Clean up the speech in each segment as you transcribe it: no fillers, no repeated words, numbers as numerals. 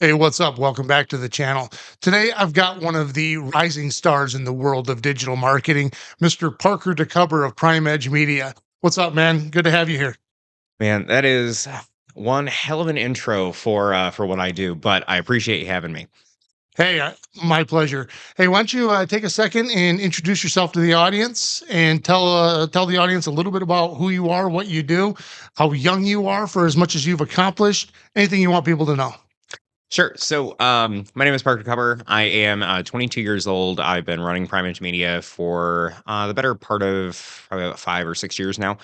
Hey, what's up? Welcome back to the channel. Today, I've got one of the rising stars in the world of digital marketing, Mr. Parker DeKubber of Prime Edge Media. What's up, man? Good to have you here. Man, that is one hell of an intro for what I do, but I appreciate you having me. Hey, my pleasure. Hey, why don't you take a second and introduce yourself to the audience and tell the audience a little bit about who you are, what you do, how young you are, for as much as you've accomplished, anything you want people to know. Sure. My name is Parker Cover. I am 22 years old. I've been running Primage Media for the better part of probably about 5 or 6 years now.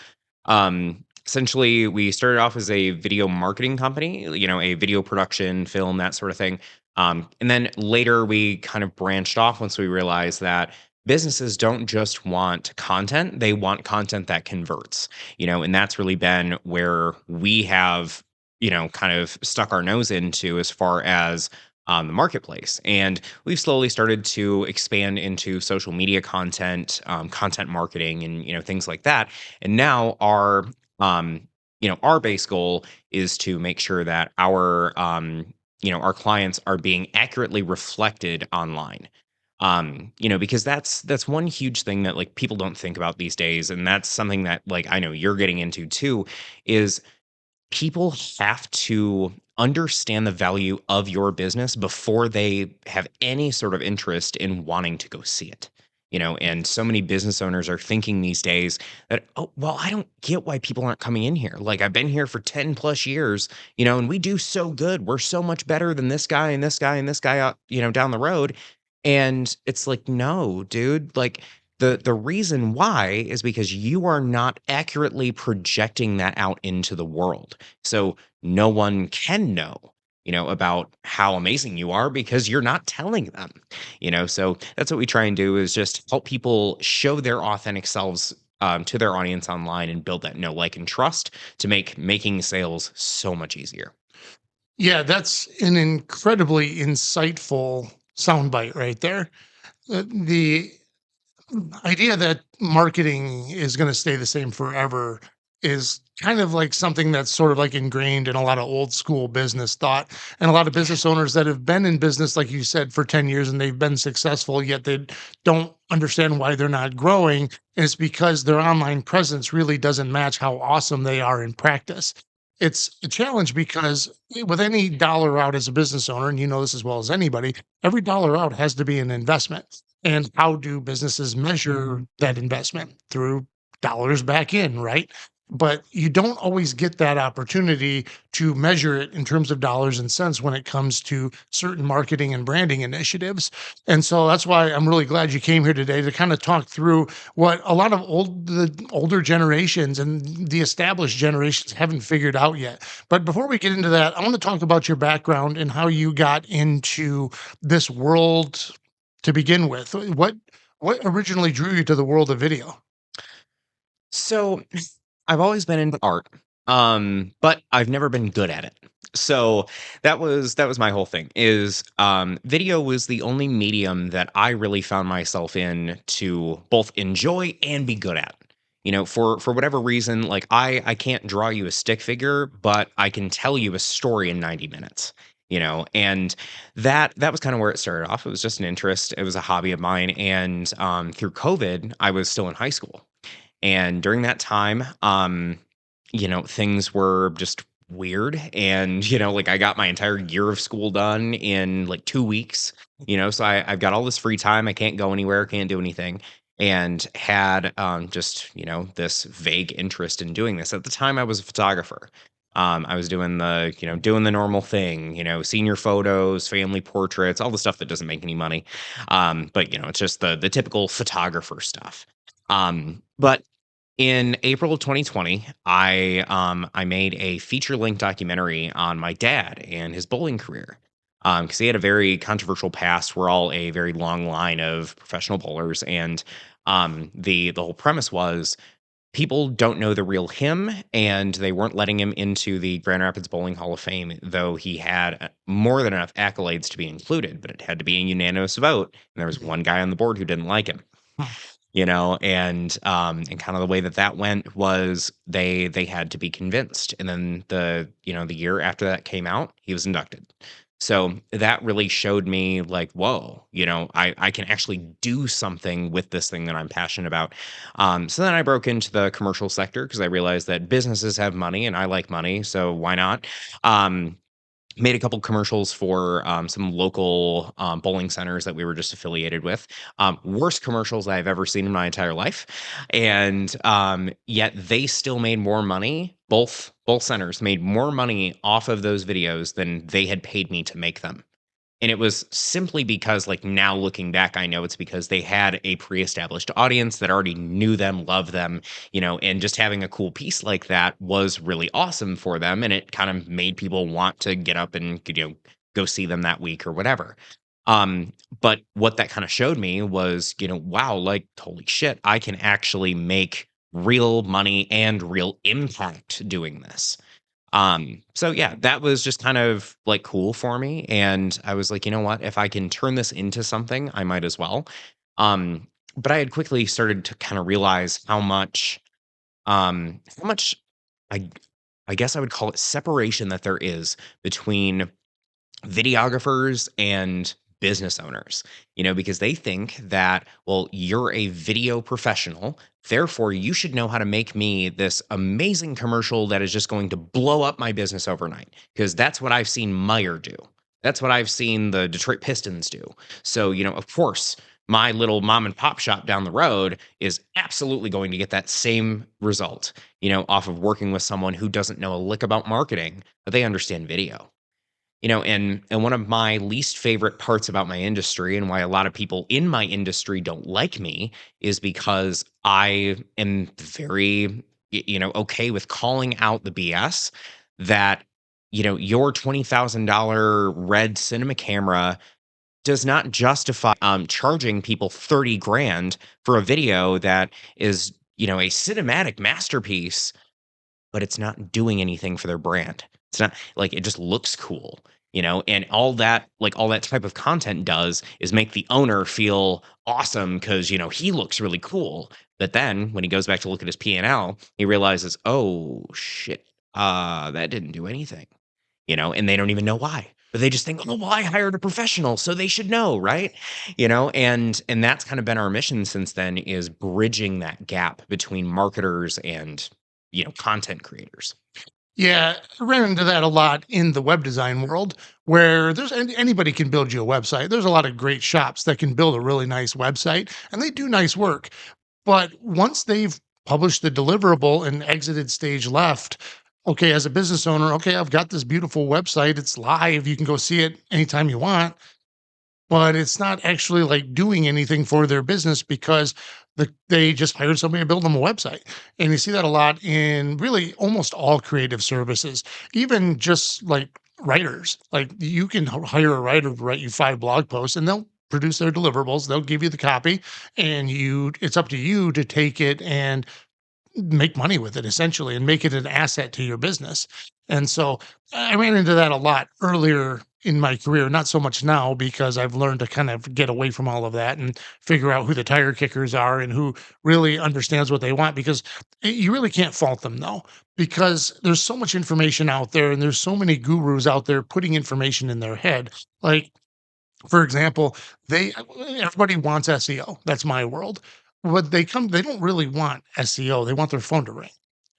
Essentially, we started off as a video marketing company, a video production, film, that sort of thing. And then later, we kind of branched off once we realized that businesses don't just want content; they want content that converts. And that's really been where we have kind of stuck our nose into as far as the marketplace. And we've slowly started to expand into social media content, content marketing, and things like that. And now our base goal is to make sure that our clients are being accurately reflected online. Because that's one huge thing that like people don't think about these days, and that's something that like I know you're getting into too, is people have to understand the value of your business before they have any sort of interest in wanting to go see it. And so many business owners are thinking these days that, oh, well, I don't get why people aren't coming in here. Like, I've been here for 10 plus years, and we do so good. We're so much better than this guy and this guy and this guy out, down the road. And it's like, no, dude, like the reason why is because you are not accurately projecting that out into the world. So no one can know, about how amazing you are because you're not telling them. So that's what we try and do is just help people show their authentic selves to their audience online and build that know, like, and trust to make making sales so much easier. Yeah, that's an incredibly insightful soundbite right there. The idea that marketing is going to stay the same forever is kind of like something that's sort of like ingrained in a lot of old school business thought, and a lot of business owners that have been in business like you said for 10 years and they've been successful, yet they don't understand why they're not growing, and it's because their online presence really doesn't match how awesome they are in practice. It's a challenge because with any dollar out as a business owner, and you know this as well as anybody, every dollar out has to be an investment. And how do businesses measure that investment? Through dollars back in, right? But you don't always get that opportunity to measure it in terms of dollars and cents when it comes to certain marketing and branding initiatives. And so that's why I'm really glad you came here today to kind of talk through what a lot of the older generations and the established generations haven't figured out yet. But before we get into that, I want to talk about your background and how you got into this world to begin with. What originally drew you to the world of video? So I've always been into art, but I've never been good at it. So that was my whole thing. Is video was the only medium that I really found myself in to both enjoy and be good at. For whatever reason, like I can't draw you a stick figure, but I can tell you a story in 90 minutes. And that was kind of where it started off. It was just an interest. It was a hobby of mine, and through COVID, I was still in high school. And during that time, things were just weird. And, like I got my entire year of school done in like 2 weeks, so I've got all this free time. I can't go anywhere, can't do anything. And had just, this vague interest in doing this. At the time, I was a photographer. I was doing the normal thing, senior photos, family portraits, all the stuff that doesn't make any money. But it's just the typical photographer stuff. But in April of 2020, I made a feature-length documentary on my dad and his bowling career. Because he had a very controversial past. We're all a very long line of professional bowlers, and the whole premise was people don't know the real him, and they weren't letting him into the Grand Rapids Bowling Hall of Fame, though he had more than enough accolades to be included. But it had to be a unanimous vote, and there was one guy on the board who didn't like him. And kind of the way that went was they had to be convinced, and then the year after that came out, he was inducted. So that really showed me like, whoa, I can actually do something with this thing that I'm passionate about. So then I broke into the commercial sector because I realized that businesses have money and I like money. So why not? Um, Made a couple commercials for some local bowling centers that we were just affiliated with. Worst commercials I've ever seen in my entire life, and yet they still made more money. Both centers made more money off of those videos than they had paid me to make them. And it was simply because, like, now looking back, I know it's because they had a pre-established audience that already knew them, loved them, and just having a cool piece like that was really awesome for them. And it kind of made people want to get up and, go see them that week or whatever. But what that kind of showed me was, wow, like, holy shit, I can actually make real money and real impact doing this. So yeah, that was just kind of like cool for me. And I was like, you know what? If I can turn this into something, I might as well. Um, but I had quickly started to kind of realize how much I I guess I would call it separation that there is between videographers and business owners, because they think that, well, you're a video professional. Therefore, you should know how to make me this amazing commercial that is just going to blow up my business overnight. Because that's what I've seen Meyer do. That's what I've seen the Detroit Pistons do. So, of course, my little mom and pop shop down the road is absolutely going to get that same result, off of working with someone who doesn't know a lick about marketing, but they understand video. And one of my least favorite parts about my industry and why a lot of people in my industry don't like me is because I am very, okay with calling out the BS that, your $20,000 red cinema camera does not justify charging people 30 grand for a video that is, a cinematic masterpiece, but it's not doing anything for their brand. It's not like, it just looks cool, and all that type of content does is make the owner feel awesome because, he looks really cool. But then when he goes back to look at his P&L, he realizes, oh shit, that didn't do anything, and they don't even know why. But they just think, oh, well, I hired a professional, so they should know, right? And that's kind of been our mission since then, is bridging that gap between marketers and content creators. Yeah, I ran into that a lot in the web design world where anybody can build you a website. There's a lot of great shops that can build a really nice website and they do nice work. But once they've published the deliverable and exited stage left, okay, as a business owner, okay, I've got this beautiful website. It's live. You can go see it anytime you want, but it's not actually like doing anything for their business because they just hired somebody to build them a website. And you see that a lot in really almost all creative services, even just like writers. Like you can hire a writer to write you 5 blog posts and they'll produce their deliverables, they'll give you the copy, and it's up to you to take it and make money with it essentially and make it an asset to your business. And so I ran into that a lot earlier in my career, not so much now because I've learned to kind of get away from all of that and figure out who the tire kickers are and who really understands what they want because you really can't fault them though because there's so much information out there and there's so many gurus out there putting information in their head. Like for example, everybody wants SEO. That's my world. But they don't really want SEO. They want their phone to ring.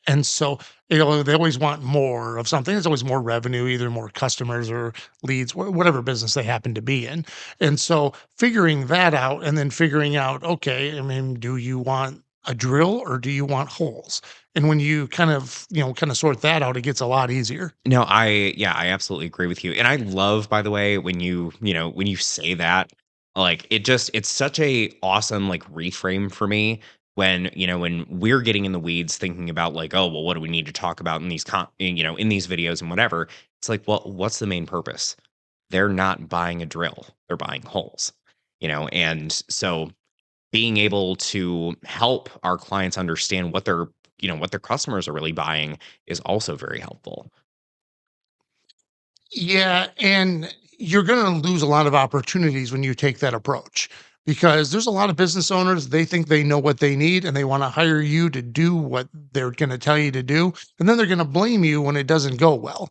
And so, they always want more of something. There's always more revenue, either more customers or leads, whatever business they happen to be in. And so figuring that out and then figuring out, okay, I mean, do you want a drill or do you want holes? And when you kind of sort that out, it gets a lot easier. No, yeah, I absolutely agree with you. And I love, by the way, when you say that, like, it's such a awesome like reframe for me when we're getting in the weeds thinking about like, oh, well, what do we need to talk about in in these videos and whatever. It's like, well, what's the main purpose? They're not buying a drill, they're buying holes. And so being able to help our clients understand what their customers are really buying is also very helpful. Yeah, and you're going to lose a lot of opportunities when you take that approach because there's a lot of business owners, they think they know what they need and they want to hire you to do what they're going to tell you to do. And then they're going to blame you when it doesn't go well.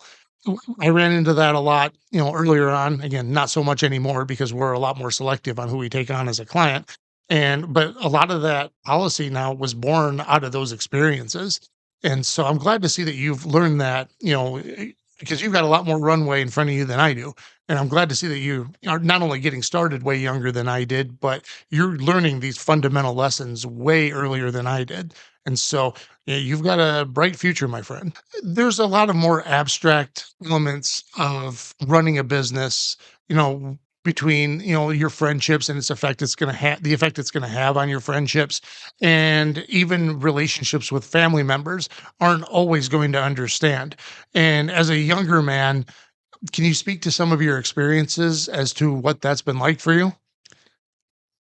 I ran into that a lot, earlier on. Again, not so much anymore because we're a lot more selective on who we take on as a client. But a lot of that policy now was born out of those experiences. And so I'm glad to see that you've learned that, because you've got a lot more runway in front of you than I do. And I'm glad to see that you are not only getting started way younger than I did, but you're learning these fundamental lessons way earlier than I did. And so, yeah, you've got a bright future, my friend. There's a lot of more abstract elements of running a business, between, your friendships and its effect it's going to have the effect it's going to have on your friendships, and even relationships with family members aren't always going to understand. And as a younger man, can you speak to some of your experiences as to what that's been like for you?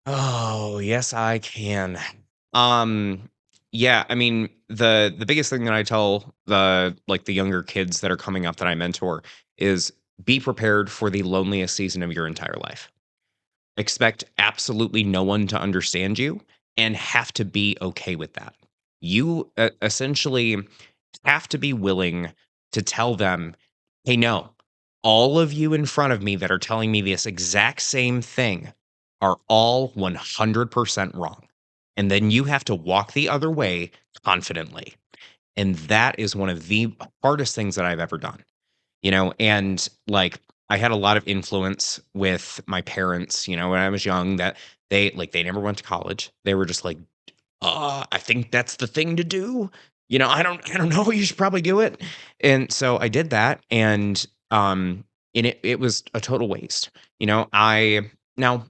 Oh, yes, I can. Um, yeah, I mean, the biggest thing that I tell the younger kids that are coming up that I mentor is be prepared for the loneliest season of your entire life. Expect absolutely no one to understand you and have to be okay with that. You essentially have to be willing to tell them, "Hey, no, all of you in front of me that are telling me this exact same thing are all 100% wrong." And then you have to walk the other way confidently. And that is one of the hardest things that I've ever done. And like I had a lot of influence with my parents, when I was young, that they never went to college. They were just like, I think that's the thing to do. I don't know, you should probably do it. And so I did that, and it was a total waste. I now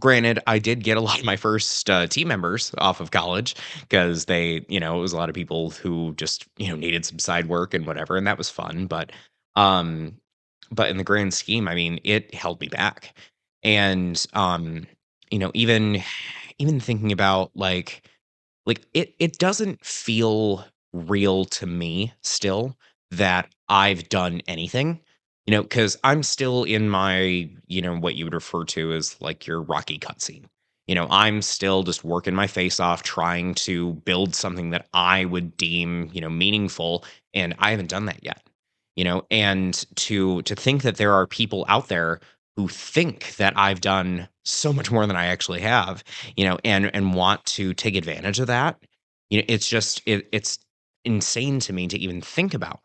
granted, I did get a lot of my first team members off of college because it was a lot of people who just needed some side work and whatever, and that was fun. Um, but in the grand scheme, I mean, it held me back. And even thinking about it doesn't feel real to me still that I've done anything, because I'm still in my, what you would refer to as like your Rocky cutscene. I'm still just working my face off trying to build something that I would deem, meaningful, and I haven't done that yet. And to think that there are people out there who think that I've done so much more than I actually have, and want to take advantage of that. It's just it's insane to me to even think about.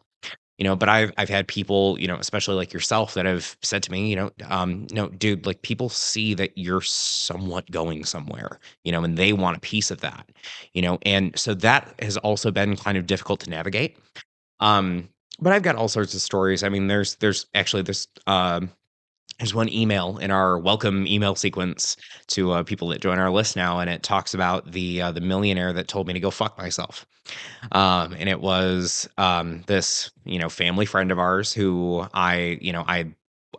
But I've had people, especially like yourself, that have said to me, no, dude, like people see that you're somewhat going somewhere, and they want a piece of that, and so that has also been kind of difficult to navigate. Um, but I've got all sorts of stories. I mean, there's actually there's one email in our welcome email sequence to people that join our list now, and it talks about the millionaire that told me to go fuck myself. And it was this family friend of ours who I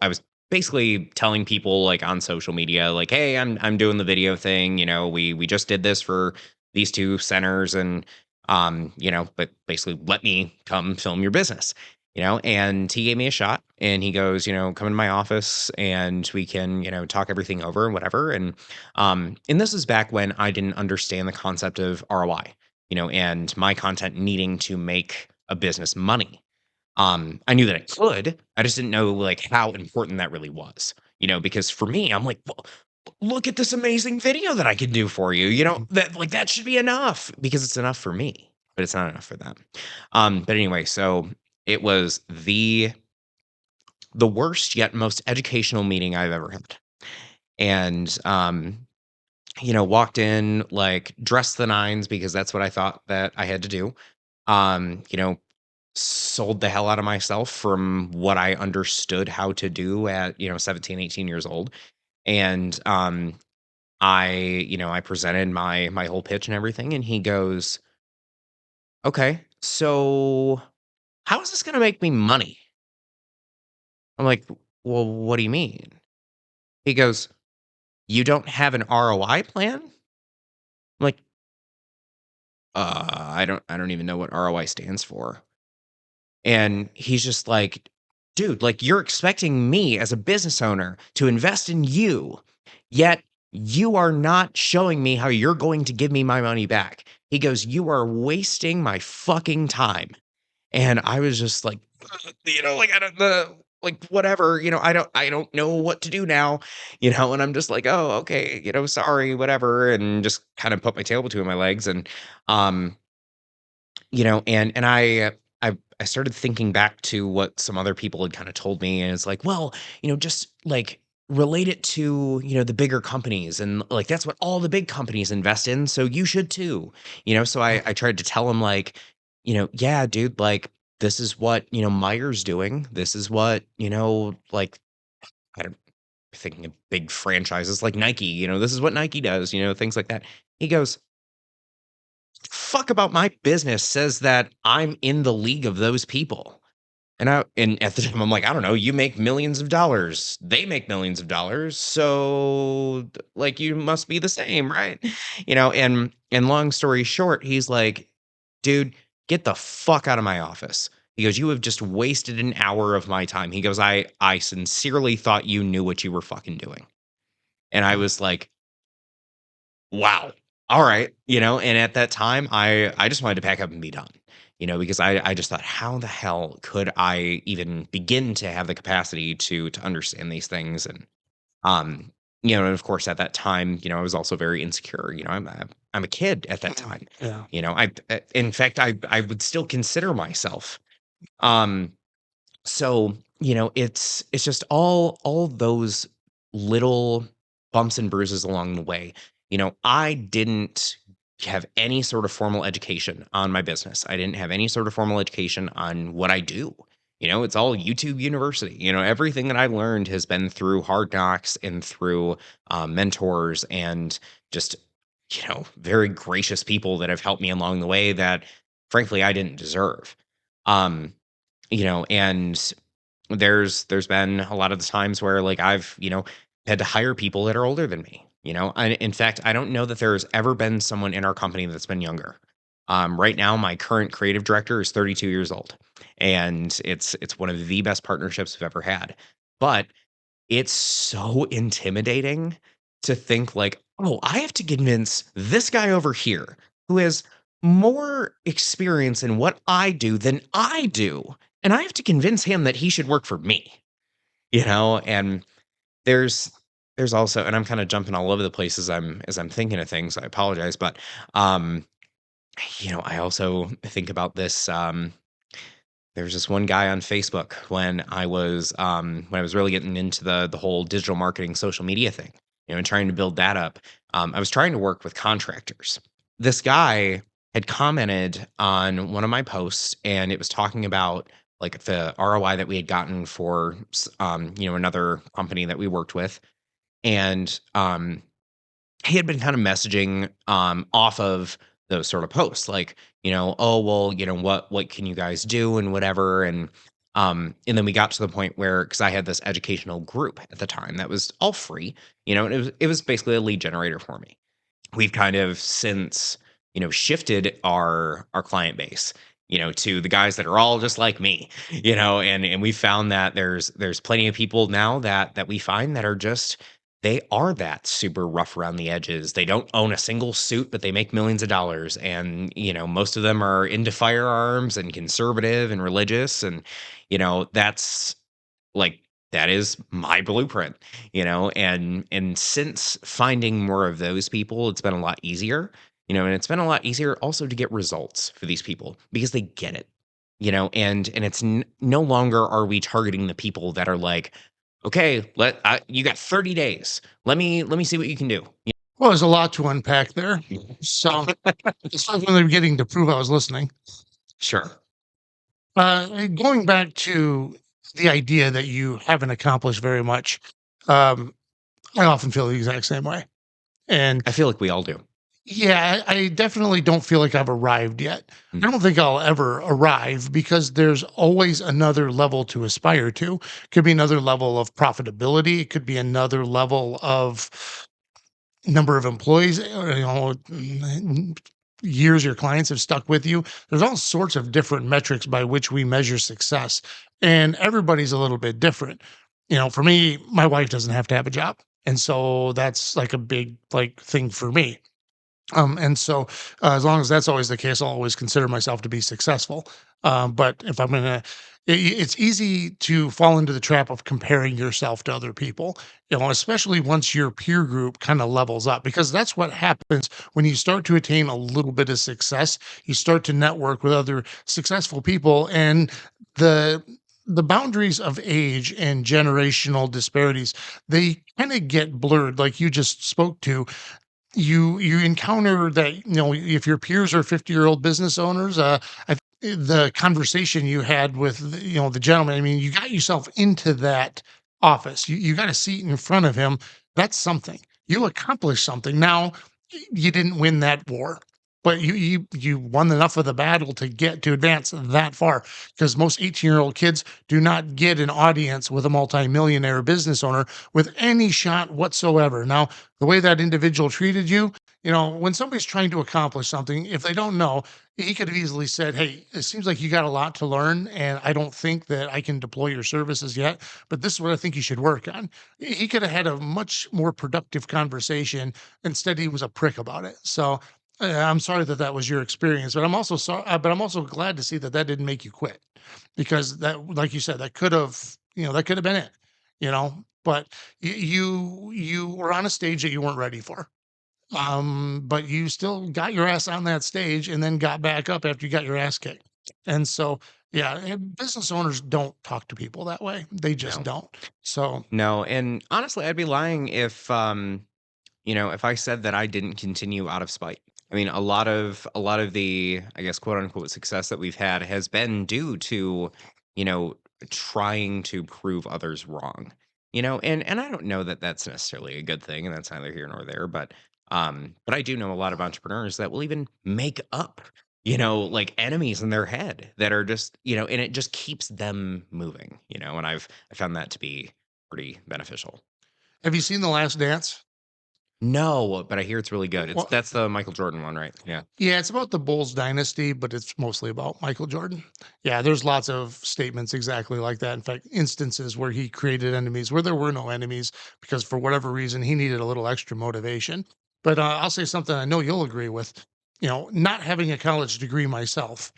was basically telling people like on social media like, hey, I'm doing the video thing. We just did this for these two centers, and but basically let me come film your business. And he gave me a shot, and he goes, come in my office and we can, talk everything over and whatever. And this is back when I didn't understand the concept of ROI, and my content needing to make a business money. I knew that it could. I just didn't know like how important that really was. Because for me, I'm like, well, look at this amazing video that I can do for you. That should be enough because it's enough for me, but it's not enough for them. But anyway, so it was the worst yet most educational meeting I've ever had. And walked in like dressed the nines because that's what I thought that I had to do. Um, you know, Sold the hell out of myself from what I understood how to do at, 17, 18 years old. And I presented my whole pitch and everything, and he goes, "Okay, so how is this gonna make me money?" I'm like, "Well, what do you mean?" He goes, "You don't have an ROI plan?" I'm like, I don't even know what ROI stands for." And he's just like, "Dude, like you're expecting me as a business owner to invest in you, yet you are not showing me how you're going to give me my money back." He goes, "You are wasting my fucking time." And I was just like, like I don't the like whatever, I don't know what to do now, and I'm just like, oh, okay, sorry, whatever, and just kind of put my tail between my legs, and um, and I started thinking back to what some other people had kind of told me, and it's like, well, just like relate it to the bigger companies, and like that's what all the big companies invest in, so you should too. So I tried to tell him like, yeah, dude, like this is what Meyer's doing. This is what like I don't thinking of big franchises like Nike. This is what Nike does. Things like that. He goes, fuck about my business says that I'm in the league of those people. And at the time I'm like, I don't know, you make millions of dollars. They make millions of dollars. So like you must be the same, right? And long story short, he's like, dude, get the fuck out of my office. He goes, you have just wasted an hour of my time. He goes, I sincerely thought you knew what you were fucking doing. And I was like, wow. All right. And at that time, I just wanted to pack up and be done. Because I just thought, how the hell could I even begin to have the capacity to understand these things? And um, and of course at that time, I was also very insecure. I'm a kid at that time. Yeah. In fact, I would still consider myself. Um, so, it's just all those little bumps and bruises along the way. I didn't have any sort of formal education on my business. I didn't have any sort of formal education on what I do. It's all YouTube University. Everything that I learned has been through hard knocks and through mentors and just, very gracious people that have helped me along the way that frankly I didn't deserve. Um, and there's been a lot of the times where like I've had to hire people that are older than me. In fact, I don't know that there's ever been someone in our company that's been younger. Right now my current creative director is 32 years old, and it's one of the best partnerships we've ever had. But it's so intimidating to think like, "Oh, I have to convince this guy over here who has more experience in what I do than I do, and I have to convince him that he should work for me." And there's there's also, and I'm kinda jumping all over the place as I'm thinking of things, I apologize, but, um, I also think about this, there's this one guy on Facebook when I was really getting into the whole digital marketing social media thing, and trying to build that up. I was trying to work with contractors. This guy had commented on one of my posts, and it was talking about like the ROI that we had gotten for another company that we worked with. And he had been kind of messaging off of those sort of posts like, oh well, what can you guys do and whatever. And then we got to the point where, because I had this educational group at the time that was all free, and it was basically a lead generator for me. We've kind of since shifted our client base, to the guys that are all just like me, and we found that there's plenty of people now that we find that are just, they are that super rough around the edges. They don't own a single suit, but they make millions of dollars, and most of them are into firearms and conservative and religious, and that's like, that is my blueprint, and since finding more of those people, it's been a lot easier, and it's been a lot easier also to get results for these people because they get it, and it's no longer are we targeting the people that are like, okay, you got 30 days. Let me see what you can do. Well, there's a lot to unpack there. Mhm. So it's definitely beginning to prove I was listening. Sure. Going back to the idea that you haven't accomplished very much, um, I often feel the exact same way. And I feel like we all do. yeah, I definitely don't feel like I've arrived yet. Mm. I don't think I'll ever arrive because there's always another level to aspire to. Could be another level of profitability. It could be another level of number of employees, or, years your clients have stuck with you. There's all sorts of different metrics by which we measure success, and everybody's a little bit different. For me, my wife doesn't have to have a job, and so that's like a big like thing for me. And so, as long as that's always the case, I'll always consider myself to be successful. But if I'm gonna, it's easy to fall into the trap of comparing yourself to other people, especially once your peer group kind of levels up, because that's what happens when you start to attain a little bit of success. You start to network with other successful people, and the the boundaries of age and generational disparities, they kind of get blurred, like you just spoke to. You encounter that, if your peers are 50-year-old business owners, the conversation you had with the gentleman, I mean, you got yourself into that office, you got a seat in front of him. That's something. You accomplished something. Now, you didn't win that war, but you won enough of the battle to get to advance that far, because most 18-year-old kids do not get an audience with a multimillionaire business owner with any shot whatsoever. Now, the way that individual treated you, when somebody's trying to accomplish something, if they don't know, he could have easily said, "Hey, it seems like you got a lot to learn, and I don't think that I can deploy your services yet, but this is what I think you should work on." He could have had a much more productive conversation. Instead, he was a prick about it. So, I'm sorry that that was your experience, but I'm also sorry, but I'm also glad to see that that didn't make you quit, because that, like you said, that could have been it, but you were on a stage that you weren't ready for. But you still got your ass on that stage and then got back up after you got your ass kicked. And so, yeah, and business owners don't talk to people that way. They just No. don't. So, No, and honestly, I'd be lying if if I said that I didn't continue out of spite. I mean, a lot of the, I guess, quote unquote success that we've had has been due to, you know, trying to prove others wrong. And I don't know that that's necessarily a good thing, and that's neither here nor there, but I do know a lot of entrepreneurs that will even make up, like enemies in their head that are just, and it just keeps them moving, and I found that to be pretty beneficial. have you seen The Last Dance? No, but I hear it's really good. It's Well, That's the Michael Jordan one, right? Yeah. yeah, it's about the Bulls dynasty, but it's mostly about Michael Jordan. Yeah, there's lots of statements exactly like that. In fact, instances where he created enemies where there were no enemies, because for whatever reason he needed a little extra motivation. But I'll say something I know you'll agree with. Not having a college degree myself,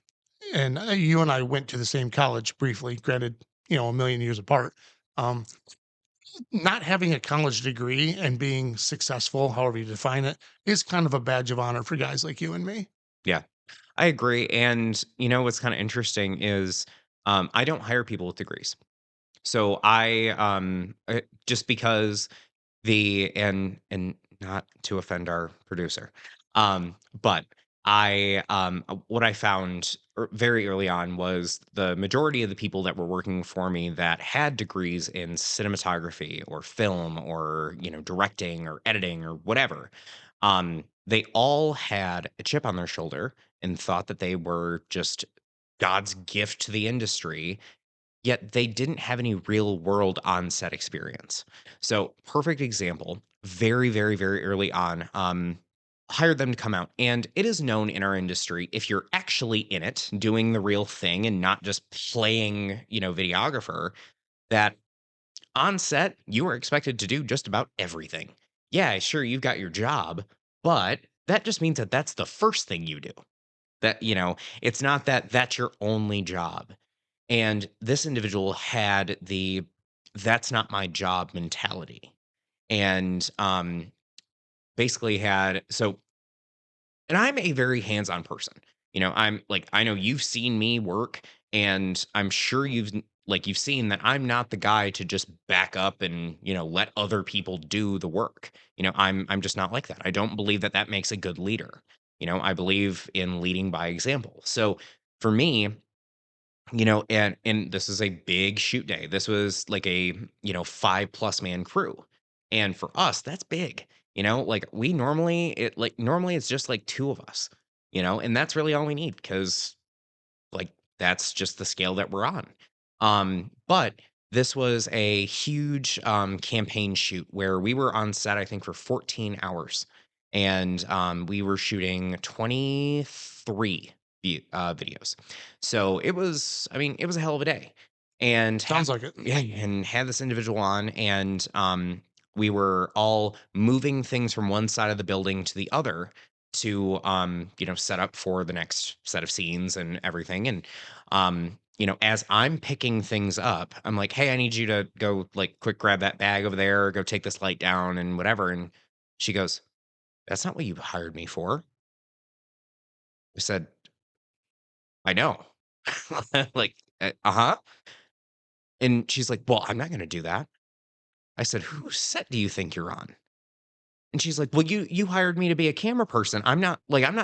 and you and I went to the same college briefly, granted, a million years apart. Um, Not having a college degree and being successful, however you define it, is kind of a badge of honor for guys like you and me. Yeah. I agree. And what's kind of interesting is I don't hire people with degrees. So just because and not to offend our producer, but what I found very early on was the majority of the people that were working for me that had degrees in cinematography or film or directing or editing or whatever, they all had a chip on their shoulder and thought that they were just God's gift to the industry. Yet they didn't have any real world on-set experience. So, perfect example, very, very, very early on, hired them to come out. And it is known in our industry, if you're actually in it, doing the real thing and not just playing, videographer, that on set, you are expected to do just about everything. Yeah, sure, you've got your job, but that just means that that's the first thing you do. It's not that that's your only job. And this individual had the "that's not my job" mentality, and, basically had so and I'm a very hands-on person. I'm like, I know you've seen me work, and I'm sure you've seen that I'm not the guy to just back up and, let other people do the work. I'm just not like that. I don't believe that that makes a good leader. I believe in leading by example. So, for me, and this is a big shoot day. This was like a, 5+ man crew. And for us, that's big. Like we normally it's just like two of us, and that's really all we need because like that's just the scale that we're on. But this was a huge campaign shoot where we were on set, I think, for 14 hours. And we were shooting 23 videos. So I mean, it was a hell of a day. And Sounds like it. yeah, and had this individual on, and we were all moving things from one side of the building to the other to set up for the next set of scenes and everything. And as I'm picking things up, I'm like, "Hey, I need you to go like quick grab that bag over there, go take this light down and whatever." And she goes, "That's not what you hired me for." I said, "I know." Like, "Uh-huh." And she's like, "Well, I'm not going to do that." I said, "Whose set do you think you're on?" And she's like, "Well, you hired me to be a camera person. I'm not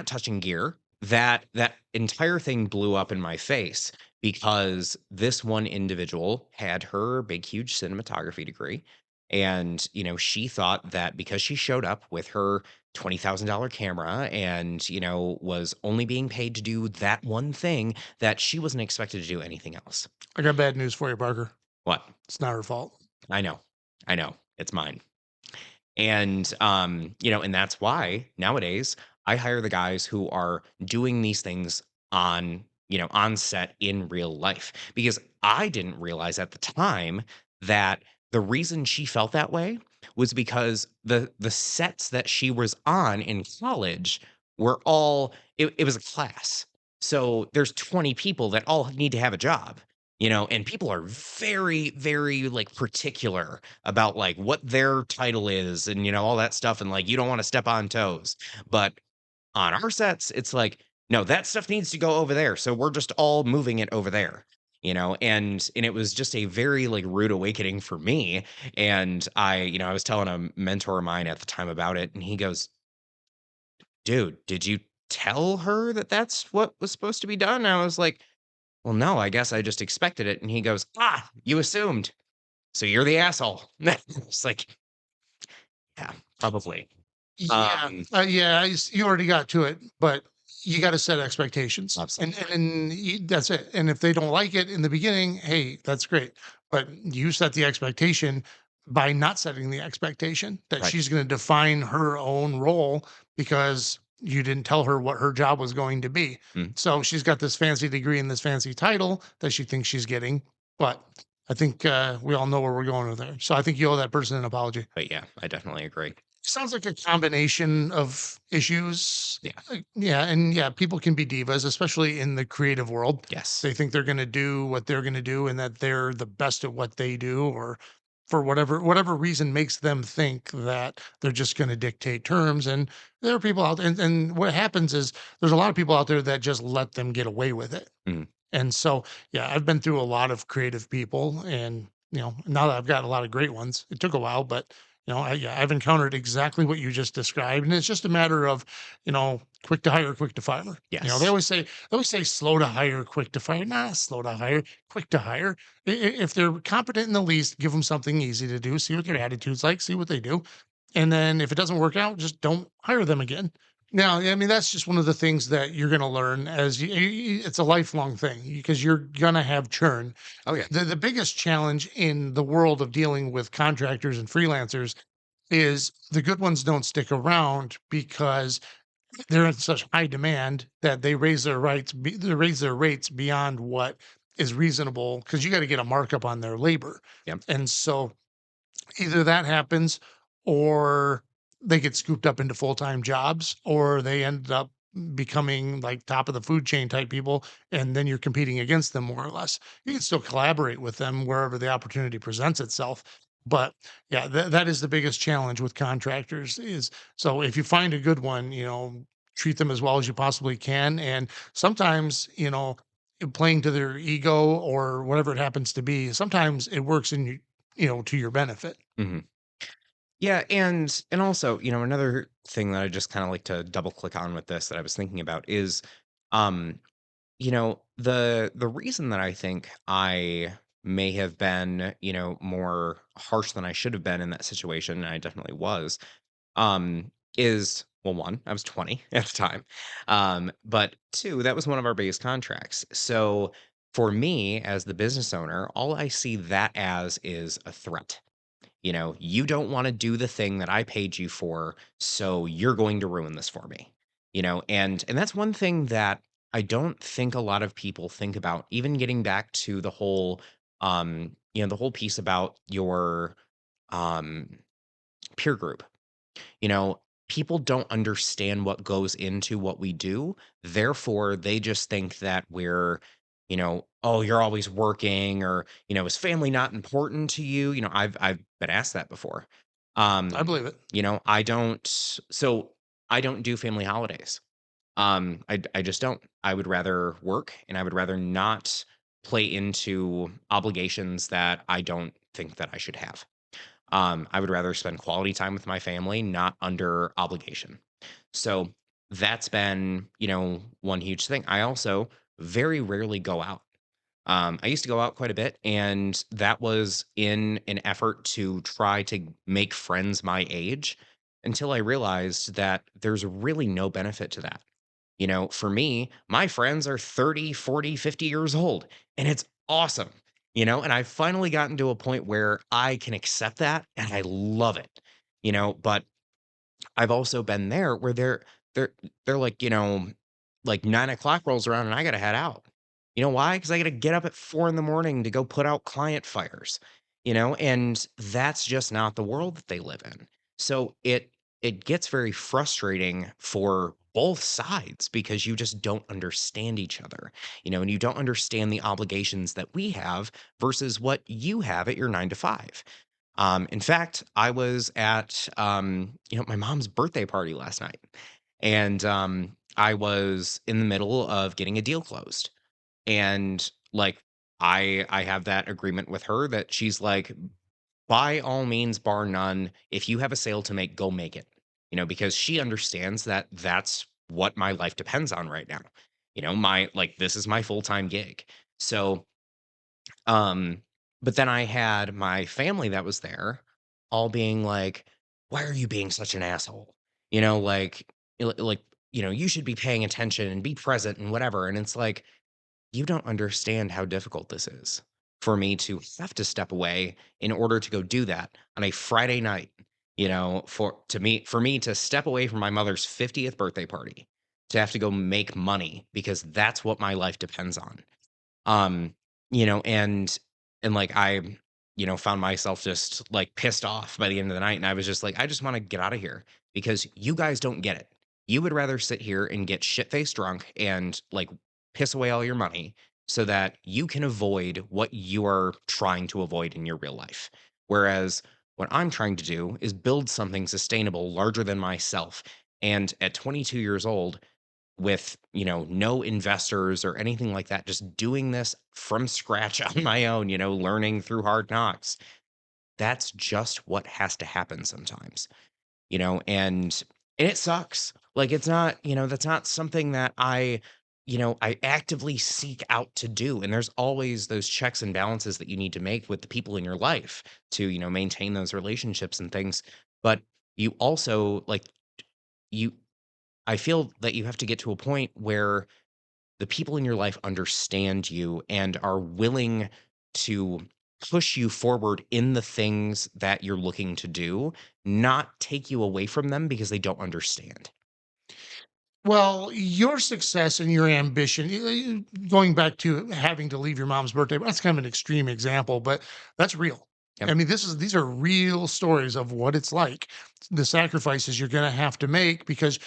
touching gear." That entire thing blew up in my face because this one individual had her big huge cinematography degree, and she thought that because she showed up with her $20,000 camera and was only being paid to do that one thing, that she wasn't expected to do anything else. I got bad news for you, Parker. What? It's not her fault. I know. I know. It's mine. And, and that's why nowadays I hire the guys who are doing these things on set in real life, because I didn't realize at the time that the reason she felt that way was because the sets that she was on in college were all, it was a class. So there's 20 people that all need to have a job. And people are very, very like particular about like what their title is and all that stuff, and like you don't want to step on toes. But on our sets, it's like, no, that stuff needs to go over there. So we're just all moving it over there. And it was just a very like rude awakening for me. And I was telling a mentor of mine at the time about it, and he goes, "Dude, did you tell her that that's what was supposed to be done?" And I was like, "Well, no, I guess I just expected it." And he goes, "Ah, you assumed. So you're the asshole." It's like, yeah, probably. Yeah, Um, yeah, you already got to it, but you got to set expectations, and Absolutely. that's it. And if they don't like it in the beginning, hey, that's great. But you set the expectation by not setting the expectation that Right. she's going to define her own role because you didn't tell her what her job was going to be. Mm, So she's got this fancy degree and this fancy title that she thinks she's getting, but I think we all know where we're going with there. So I think you owe that person an apology. but yeah, I definitely agree. Sounds like a combination of issues. Yeah. Yeah, and yeah, people can be divas, especially in the creative world. Yes. They think they're going to do what they're going to do, and that they're the best at what they do, or for whatever reason makes them think that they're just going to dictate terms. And there are people out, and what happens is there's a lot of people out there that just let them get away with it. Mhm. And so, yeah, I've been through a lot of creative people, and now that I've got a lot of great ones, it took a while, but yeah, I've encountered exactly what you just described, and it's just a matter of, quick to hire, quick to fire. They Yes. always say slow to hire, quick to fire. Nah, slow to hire, quick to hire. If they're competent in the least, give them something easy to do. See what their attitude's like. See what they do, and then if it doesn't work out, just don't hire them again. Now, I mean, that's just one of the things that you're going to learn as it's a lifelong thing because you're going to have churn. Oh, yeah. The biggest challenge in the world of dealing with contractors and freelancers is the good ones don't stick around because they're in such high demand that they raise their rates beyond what is reasonable because you got to get a markup on their labor. Yep. And so either that happens or they get scooped up into full-time jobs or they end up becoming like top of the food chain type people, and then you're competing against them more or less. You can still collaborate with them wherever the opportunity presents itself, but yeah, that is the biggest challenge with contractors is, so if you find a good one, treat them as well as you possibly can. And sometimes, playing to their ego or whatever it happens to be, sometimes it works in to your benefit. Mhm. Yeah, and also, another thing that I just kinda like to double click on with this that I was thinking about is, um, the reason that I think I may have been, more harsh than I should have been in that situation, and I definitely was, is, well, 1, I was 20 at the time, but 2, that was one of our biggest contracts. So, for me as the business owner, all I see that as is a threat. You don't wanna do the thing that I paid you for, so you're going to ruin this for me. And that's one thing that I don't think a lot of people think about, even getting back to the whole piece about your, um, peer group. You know, people don't understand what goes into what we do. Therefore, they just think that we're, oh, you're always working, or, is family not important to you? I've been asked that before. I Um, believe it. I don't do family holidays. I just don't. I would rather work, and I would rather not play into obligations that I don't think that I should have. I would rather spend quality time with my family, not under obligation. So that's been, one huge thing. I also very rarely go out. I used to go out quite a bit, and that was in an effort to try to make friends my age until I realized that there's really no benefit to that. For me, my friends are 30, 40, 50 years old, and it's awesome, and I've finally gotten to a point where I can accept that and I love it, but I've also been there where they're they're like, like 9 o'clock rolls around and I gotta head out. You know why? Because I gotta get up at 4 in the morning to go put out client fires, and that's just not the world that they live in. So it gets very frustrating for both sides because you just don't understand each other, and you don't understand the obligations that we have versus what you have at your 9 to 5. In fact, I was at my mom's birthday party last night, and I was in the middle of getting a deal closed, and like I have that agreement with her that she's like, by all means, bar none, if you have a sale to make, go make it, because she understands that that's what my life depends on right now. My like this is my full time gig, so um, but then I had my family that was there all being like, "Why are you being such an asshole?" Like, like, you should be paying attention and be present and whatever. And it's like, you don't understand how difficult this is for me to have to step away in order to go do that on a Friday night, for me to step away from my mother's 50th birthday party to have to go make money because that's what my life depends on. Um, and like I, found myself just like pissed off by the end of the night. And I was just like, I just want to get out of here because you guys don't get it. You would rather sit here and get shit faced drunk and like piss away all your money so that you can avoid what you are trying to avoid in your real life. Whereas what I'm trying to do is build something sustainable, larger than myself. And at 22 years old, with, no investors or anything like that, just doing this from scratch on my own, learning through hard knocks. That's just what has to happen sometimes, and it sucks. Like it's not, that's not something that I actively seek out to do. And there's always those checks and balances that you need to make with the people in your life to, maintain those relationships and things. But you also like you I feel that you have to get to a point where the people in your life understand you and are willing to push you forward in the things that you're looking to do, not take you away from them because they don't understand. Well, your success and your ambition, going back to having to leave your mom's birthday, that's kind of an extreme example, but that's real. Yep. I mean, these are real stories of what it's like, the sacrifices you're going to have to make because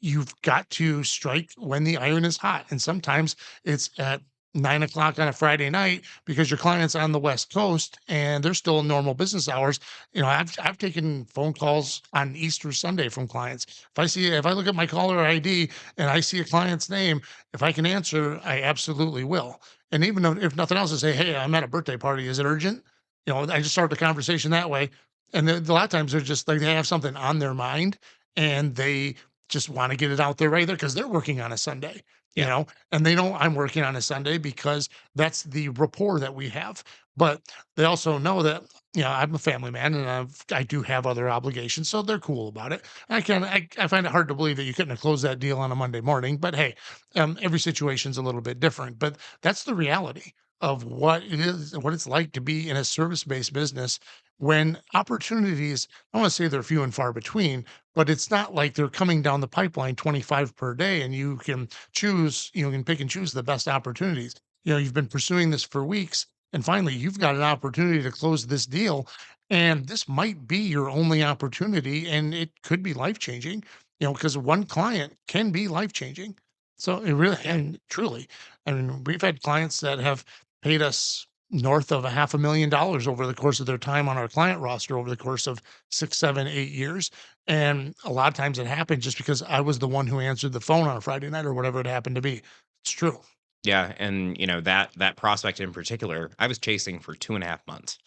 you've got to strike when the iron is hot. And sometimes it's at 9 o'clock on a Friday night because your client's on the West Coast and they're still in normal business hours. I've taken phone calls on Easter Sunday from clients. If I look at my caller ID and I see a client's name, if I can answer, I absolutely will. And even if nothing else, I say, "Hey, I'm at a birthday party. Is it urgent?" I just start the conversation that way. And a lot of times they're just like they have something on their mind and they just want to get it out there right there because they're working on a Sunday, Yeah. and they know I'm working on a Sunday because that's the rapport that we have. But they also know that, I'm a family man and I do have other obligations. So they're cool about it. I find it hard to believe that you couldn't have closed that deal on a Monday morning. But hey, every situation's a little bit different. But that's the reality of what it is, what it's like to be in a service based business when opportunities, I want to say they're few and far between, but it's not like they're coming down the pipeline 25 per day and you can pick and choose the best opportunities. You've been pursuing this for weeks and finally you've got an opportunity to close this deal. And this might be your only opportunity, and it could be life changing, because one client can be life changing. So it really, and truly, I mean, we've had clients that have paid us north of a $500,000 over the course of their time on our client roster over the course of 6, 7, 8 years. And a lot of times it happened just because I was the one who answered the phone on a Friday night or whatever it happened to be. It's true. Yeah, and, that prospect in particular, I was chasing for 2.5 months,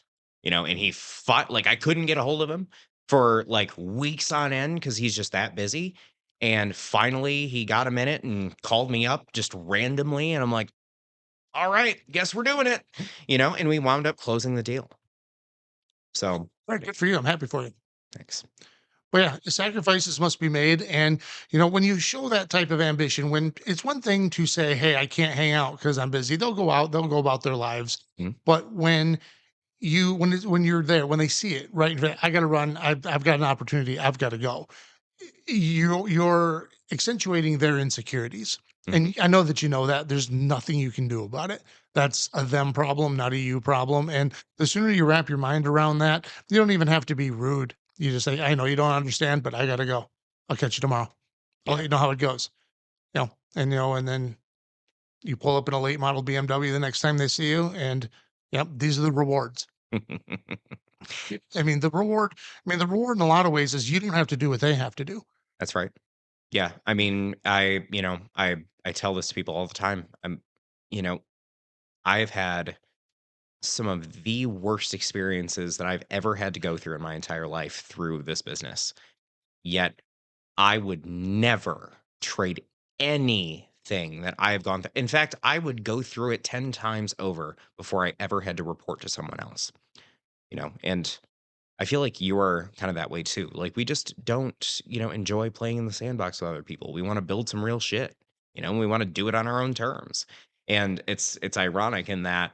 and he fought like, I couldn't get a hold of him for, like, weeks on end because he's just that busy, and finally, he got a minute and called me up just randomly, and I'm like, "Alright, guess we're doing it," and we wound up closing the deal. So, Right. Good for you. I'm happy for you. thanks. Well, yeah, sacrifices must be made. And, when you show that type of ambition, when it's one thing to say, hey, I can't hang out because I'm busy, they'll go out, they'll go about their lives. Mhm. But when you're there, when they see it, right? I got to run. I've got an opportunity. I've got to go. You're accentuating their insecurities. Mhm. And I know that you know that there's nothing you can do about it. That's a them problem, not a you problem. And the sooner you wrap your mind around that, you don't even have to be rude. You just say, I know you don't understand, but I got to go. I'll catch you tomorrow. I'll Yeah. let you know how it goes. And then you pull up in a late model BMW the next time they see you. And yep, these are the rewards. I mean, the reward in a lot of ways is you don't have to do what they have to do. That's right. Yeah, I mean, I tell this to people all the time. You know, I've had some of the worst experiences that I've ever had to go through in my entire life through this business. Yet I would never trade anything that I have gone through. In fact, I would go through it 10 times over before I ever had to report to someone else, and I feel like you are kind of that way too. Like we just don't, enjoy playing in the sandbox with other people. We want to build some real shit, we want to do it on our own terms. And it's ironic in that,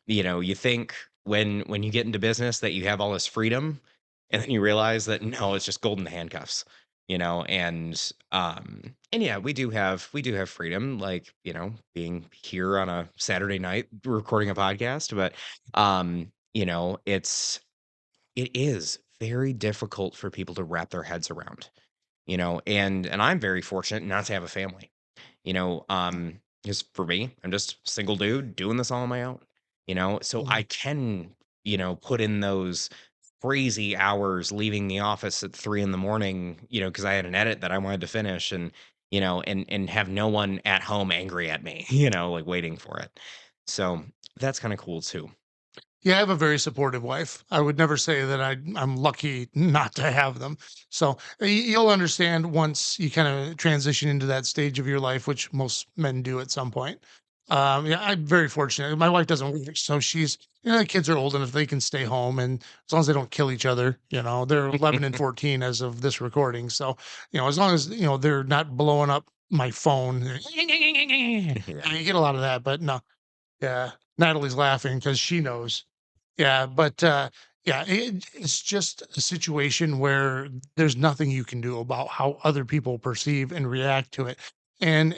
you think when you get into business that you have all this freedom, and then you realize that no, it's just golden handcuffs, and yeah, we do have freedom, like, being here on a Saturday night recording a podcast, but it is very difficult for people to wrap their heads around, and I'm very fortunate not to have a family. Just for me, I'm just a single dude doing this all on my own, so I Mhm. can, put in those crazy hours leaving the office at 3 in the morning, because I had an edit that I wanted to finish and have no one at home angry at me, like waiting for it. So that's kind of cool too. Yeah, I have a very supportive wife. I would never say that I'm lucky not to have them. So you'll understand once you kind of transition into that stage of your life, which most men do at some point. Yeah, I'm very fortunate. My wife doesn't work, so the kids are old enough they can stay home, and as long as they don't kill each other, they're 11 and 14 as of this recording. So as long as they're not blowing up my phone, Yeah. you get a lot of that. But no, yeah, Natalie's laughing because she knows. Yeah, but, yeah, it's just a situation where there's nothing you can do about how other people perceive and react to it, and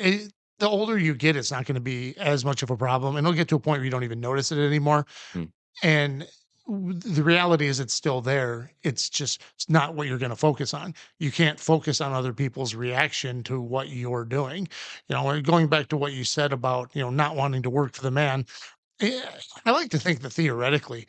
the older you get, it's not gonna be as much of a problem, and it'll get to a point where you don't even notice it anymore, Mm. and the reality is it's still there. It's not what you're gonna focus on. You can't focus on other people's reaction to what you're doing. And going back to what you said about, not wanting to work for the man, yeah, I like to think that theoretically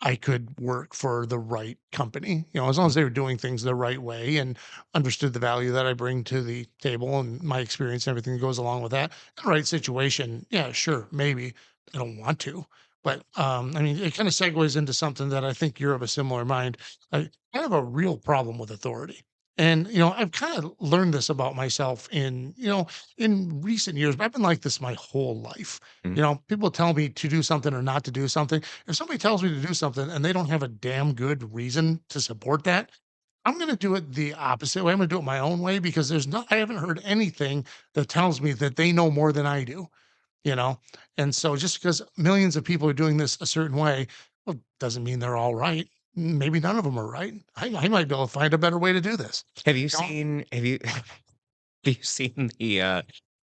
I could work for the right company, as long Mm. as they were doing things the right way and understood the value that I bring to the table and my experience and everything that goes along with that. In the right situation, yeah, sure, maybe. I don't want to. But I mean, it kind of segues into something that I think you're of a similar mind. I have a real problem with authority. And I've kind of learned this about myself in recent years, but I've been like this my whole life. Mm. People tell me to do something or not to do something. If somebody tells me to do something and they don't have a damn good reason to support that, I'm going to do it the opposite way. I'm going to do it my own way because I haven't heard anything that tells me that they know more than I do, you know? And so just because millions of people are doing this a certain way, well, doesn't mean they're all right. Maybe none of them are right. I might be able to find a better way to do this. Have you You know? seen have you have you seen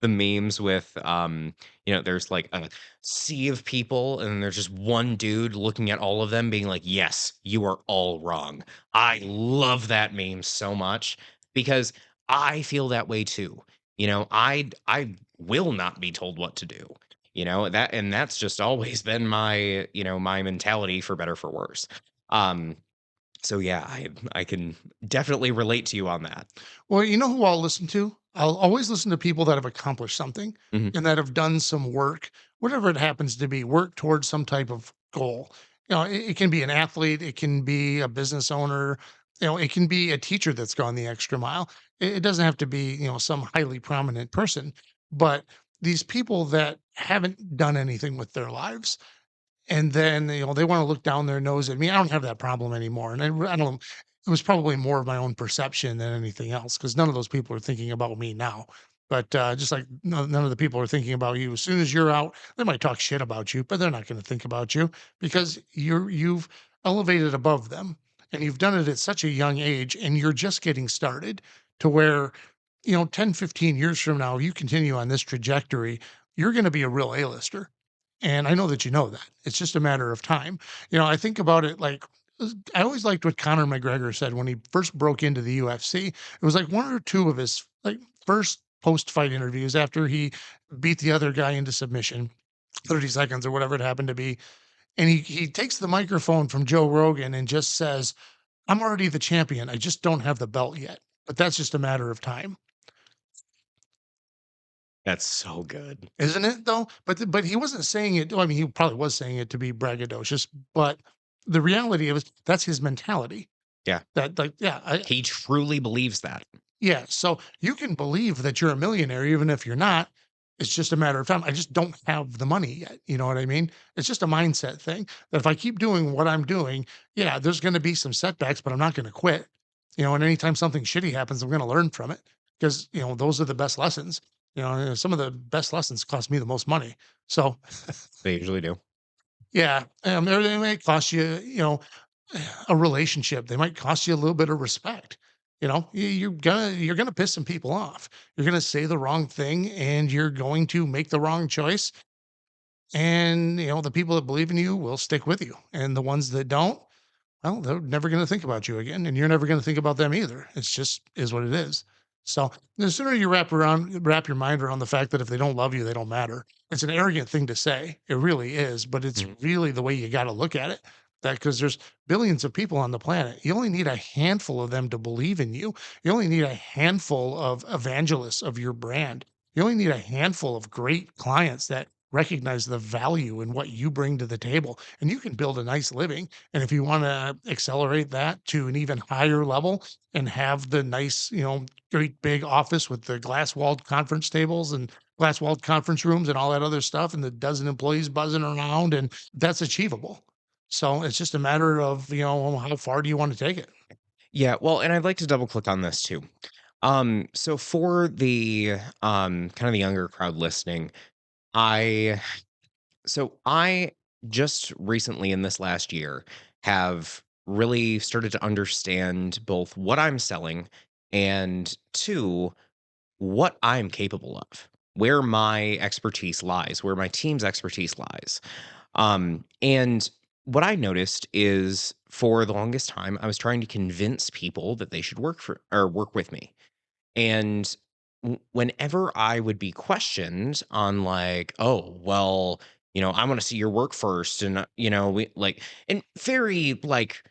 the memes with, there's like a sea of people, and there's just one dude looking at all of them being like, "Yes, you are all wrong." I love that meme so much because I feel that way too. I will not be told what to do. That's just always been my mentality for better for worse. Um, so yeah, I can definitely relate to you on that. Well, you know who I'll listen to? I'll always listen to people that have accomplished something Mhm. and that have done some work, whatever it happens to be, work towards some type of goal. It can be an athlete, it can be a business owner, it can be a teacher that's gone the extra mile. It doesn't have to be, some highly prominent person, but these people that haven't done anything with their lives and then, they wanna look down their nose at me. I don't have that problem anymore, and I don't it was probably more of my own perception than anything else, because none of those people are thinking about me now. But, just like none of the people are thinking about you. As soon as you're out, they might talk shit about you, but they're not gonna think about you because you've elevated above them, and you've done it at such a young age, and you're just getting started to where, 10, 15 years from now, you continue on this trajectory, you're gonna be a real A-lister. And I know that you know that. It's just a matter of time. I think about it like I always liked what Conor McGregor said when he first broke into the UFC. It was like one or two of his like first post-fight interviews after he beat the other guy into submission, 30 seconds or whatever it happened to be. And he takes the microphone from Joe Rogan and just says, "I'm already the champion. I just don't have the belt yet. But that's just a matter of time." That's so good. Isn't it though? But he wasn't saying it. Well, I mean, he probably was saying it to be braggadocious, but the reality of it, that's his mentality. Yeah. That like, yeah, He truly believes that. yeah. So you can believe that you're a millionaire even if you're not. It's just a matter of time. I just don't have the money yet. You know what I mean? It's just a mindset thing that if I keep doing what I'm doing, yeah, there's going to be some setbacks, but I'm not going to quit. And anytime something shitty happens, I'm going to learn from it because, those are the best lessons. Some of the best lessons cost me the most money. So, They usually do. yeah, they might cost you, a relationship. They might cost you a little bit of respect. You're gonna piss some people off. You're gonna say the wrong thing, and you're going to make the wrong choice. And the people that believe in you will stick with you, and the ones that don't, well, they're never going to think about you again, and you're never going to think about them either. It's just is what it is. So the sooner you wrap your mind around the fact that if they don't love you, they don't matter. It's an arrogant thing to say. It really is, but it's Mhm. really the way you got to look at it. That because there's billions of people on the planet, you only need a handful of them to believe in you. You only need a handful of evangelists of your brand. You only need a handful of great clients that recognize the value in what you bring to the table, and you can build a nice living. And if you wanna accelerate that to an even higher level and have the nice, great big office with the glass-walled conference tables and glass-walled conference rooms and all that other stuff and the dozen employees buzzing around, and that's achievable. So, it's just a matter of, how far do you wanna take it? Yeah, well, and I'd like to double click on this too. So for the kind of the younger crowd listening, I I just recently in this last year have really started to understand both what I'm selling and two, what I'm capable of, where my expertise lies, where my team's expertise lies. And what I noticed is for the longest time, I was trying to convince people that they should work for or work with me. And whenever I would be questioned on like, oh, well, I want to see your work first. And, we like, and very like,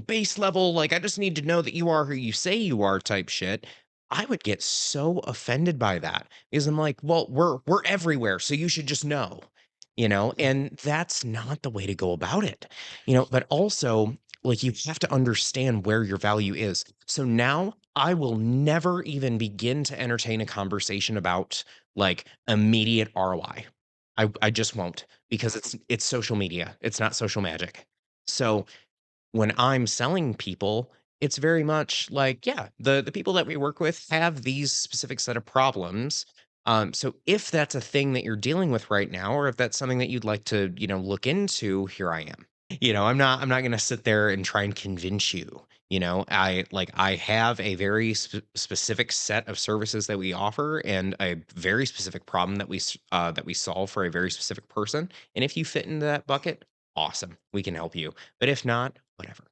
base level, like, I just need to know that you are who you say you are type shit. I would get so offended by that because I'm like, well, we're everywhere, so you should just know, and that's not the way to go about it, but also like you have to understand where your value is. So now I will never even begin to entertain a conversation about like immediate ROI. I just won't because it's social media. It's not social magic. So when I'm selling people, it's very much like, yeah, the people that we work with have these specific set of problems. So if that's a thing that you're dealing with right now, or if that's something that you'd like to, look into, here I am. I'm not going to sit there and try and convince you. I have a very specific set of services that we offer and a very specific problem that we solve for a very specific person. And if you fit into that bucket, awesome, we can help you. But if not, whatever.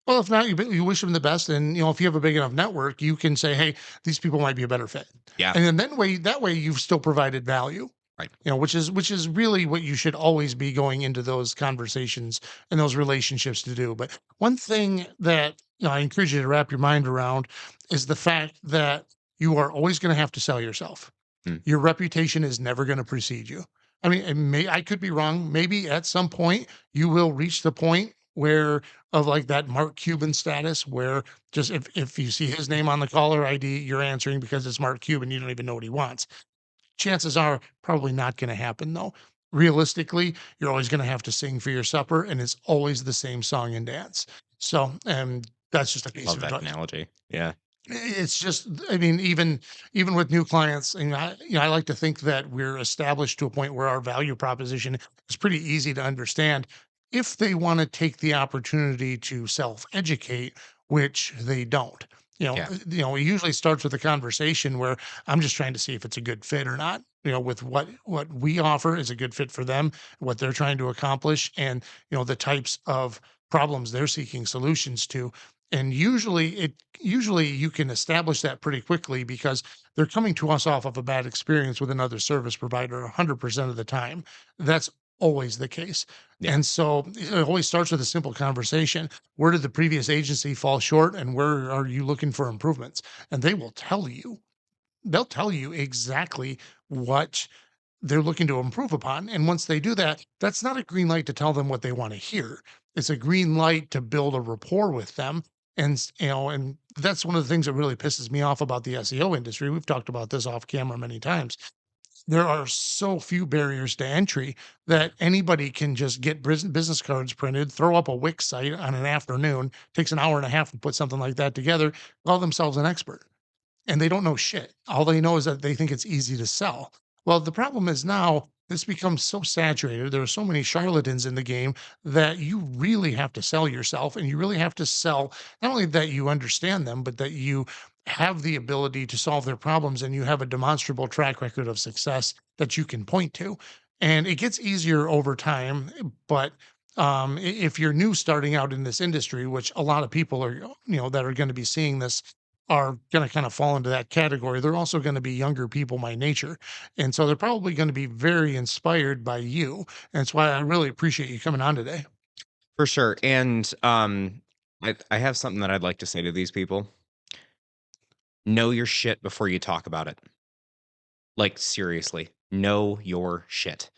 Well, if not, you wish them the best, and if you have a big enough network, you can say, "Hey, these people might be a better fit," Yeah. and then that way you've still provided value. Right. Which is really what you should always be going into those conversations and those relationships to do. But one thing that I encourage you to wrap your mind around is the fact that you are always going to have to sell yourself. Mm, Your reputation is never going to precede you. I mean, I could be wrong. Maybe at some point you will reach the point where of like that Mark Cuban status, where just if you see his name on the caller ID, you're answering because it's Mark Cuban. You don't even know what he wants. Chances are probably not going to happen though. Realistically, you're always going to have to sing for your supper, and it's always the same song and dance. So, that's just a piece love of that advice. analogy. Yeah. It's just, I mean, even with new clients, and I like to think that we're established to a point where our value proposition is pretty easy to understand if they want to take the opportunity to self-educate, which they don't. Yeah. It usually starts with a conversation where I'm just trying to see if it's a good fit or not. With what we offer is a good fit for them, what they're trying to accomplish, and the types of problems they're seeking solutions to. And usually you can establish that pretty quickly because they're coming to us off of a bad experience with another service provider 100% of the time. That's always the case. Yeah. And so it always starts with a simple conversation. Where did the previous agency fall short and where are you looking for improvements? And they will tell you. They'll tell you exactly what they're looking to improve upon. And once they do that, that's not a green light to tell them what they want to hear. It's a green light to build a rapport with them. And that's one of the things that really pisses me off about the SEO industry. We've talked about this off camera many times. There are so few barriers to entry that anybody can just get business cards printed, throw up a Wix site on an afternoon, takes an hour and a half to put something like that together, call themselves an expert, and they don't know shit. All they know is that they think it's easy to sell. Well, the problem is now this becomes so saturated. There are so many charlatans in the game that you really have to sell yourself, and you really have to sell not only that you understand them, but that you have the ability to solve their problems and you have a demonstrable track record of success that you can point to. And it gets easier over time, but if you're new starting out in this industry, which a lot of people are, that are going to be seeing this are going to kind of fall into that category. They're also going to be younger people by nature. And so they're probably going to be very inspired by you. And that's why I really appreciate you coming on today. For sure. And I have something that I'd like to say to these people. Know your shit before you talk about it. Like, seriously, know your shit.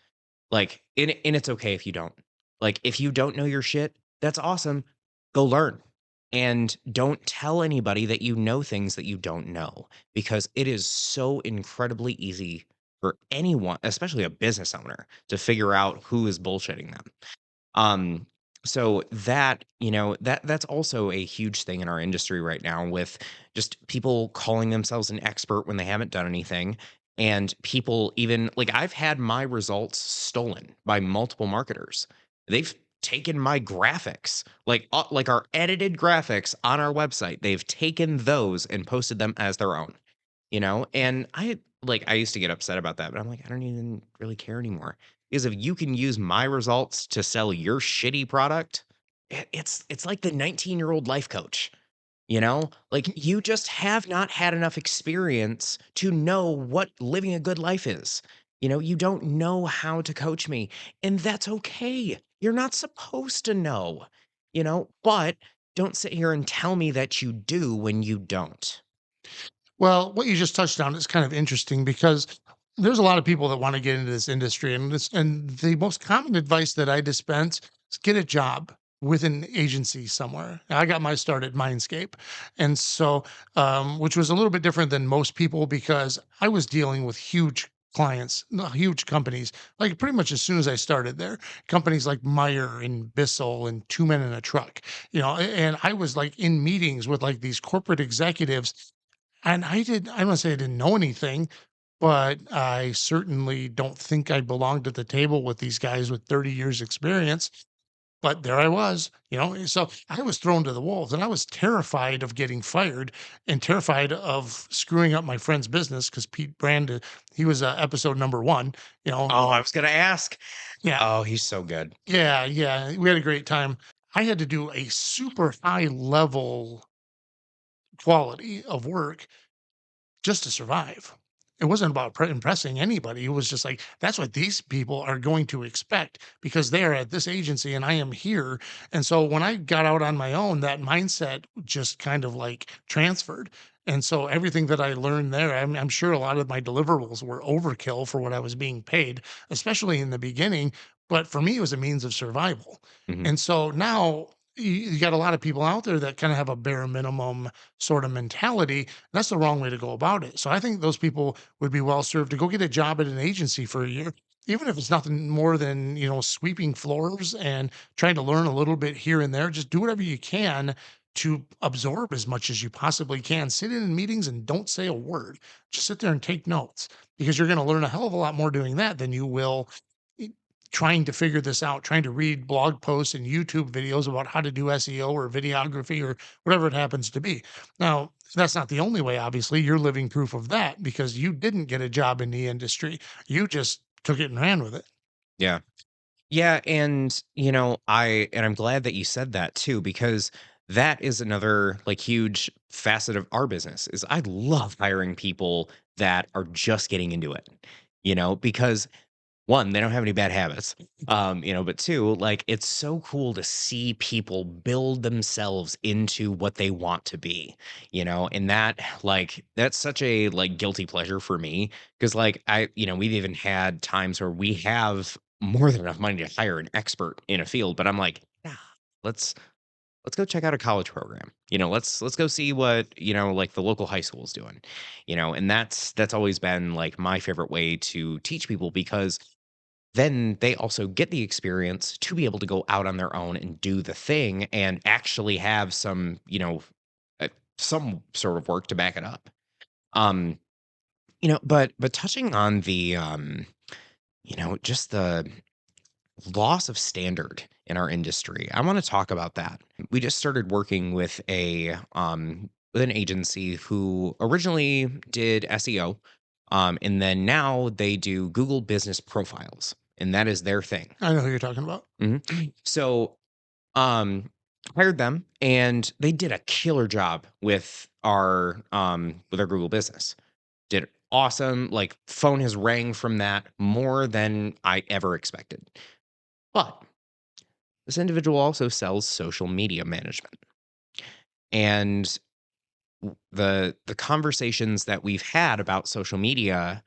Like, and it's okay if you don't. Like, if you don't know your shit, that's awesome. Go learn. And don't tell anybody that you know things that you don't know because it is so incredibly easy for anyone, especially a business owner, to figure out who is bullshitting them. Um, so that's also a huge thing in our industry right now with just people calling themselves an expert when they haven't done anything. And people even like I've had my results stolen by multiple marketers. They've taken my graphics, like our edited graphics on our website. They've taken those and posted them as their own, and I used to get upset about that, but I'm like, I don't even really care anymore. Because if you can use my results to sell your shitty product, it's like the 19-year-old life coach. Like you just have not had enough experience to know what living a good life is. You don't know how to coach me, and that's okay. You're not supposed to know, but don't sit here and tell me that you do when you don't. Well, what you just touched on is kind of interesting because there's a lot of people that want to get into this industry, and the most common advice that I dispense is get a job with an agency somewhere. I got my start at Mindscape, and so which was a little bit different than most people because I was dealing with huge clients, no, huge companies. Like pretty much as soon as I started there, companies like Meyer and Bissell and Two Men in a Truck, and I was like in meetings with like these corporate executives and I don't say I didn't know anything, but I certainly don't think I belonged at the table with these guys with 30 years experience. But there I was, so I was thrown to the wolves and I was terrified of getting fired and terrified of screwing up my friend's business because Pete Brand, he was episode number one, you know. Oh, I was gonna ask. Yeah, Oh, he's so good. yeah, yeah. We had a great time. I had to do a super high level quality of work just to survive. It wasn't about impressing anybody. It was just like, that's what these people are going to expect because they are at this agency and I am here. And so when I got out on my own, that mindset just kind of like transferred. And so everything that I learned there, I'm sure a lot of my deliverables were overkill for what I was being paid, especially in the beginning. But for me, it was a means of survival. Mhm. And so now you got a lot of people out there that kind of have a bare minimum sort of mentality. That's the wrong way to go about it. So I think those people would be well served to go get a job at an agency for a year, even if it's nothing more than, sweeping floors and trying to learn a little bit here and there. Just do whatever you can to absorb as much as you possibly can. Sit in meetings and don't say a word. Just sit there and take notes because you're going to learn a hell of a lot more doing that than you will i- trying to figure this out, trying to read blog posts and YouTube videos about how to do SEO or videography or whatever it happens to be. Now, that's not the only way, obviously. You're living proof of that because you didn't get a job in the industry. You just took it and ran with it. Yeah. Yeah, and, I'm glad that you said that too, because that is another, like, huge facet of our business, is I love hiring people that are just getting into it, because 1, they don't have any bad habits, but 2, like, it's so cool to see people build themselves into what they want to be, and that, like, that's such a, like, guilty pleasure for me because, like, we've even had times where we have more than enough money to hire an expert in a field, but I'm like, "Nah, let's let's go check out a college program. Let's go see what, like, the local high school is doing." And that's always been, like, my favorite way to teach people because then they also get the experience to be able to go out on their own and do the thing and actually have some, some sort of work to back it up. Um, but touching on the just the loss of standard in our industry, I want to talk about that. We just started working with an agency who originally did SEO, and then now they do Google business profiles, and that is their thing. I know who you're talking about. Mhm. So, um, hired them, and they did a killer job with our Google business. Did awesome. Like, phone has rang from that more than I ever expected. But this individual also sells social media management, and the conversations that we've had about social media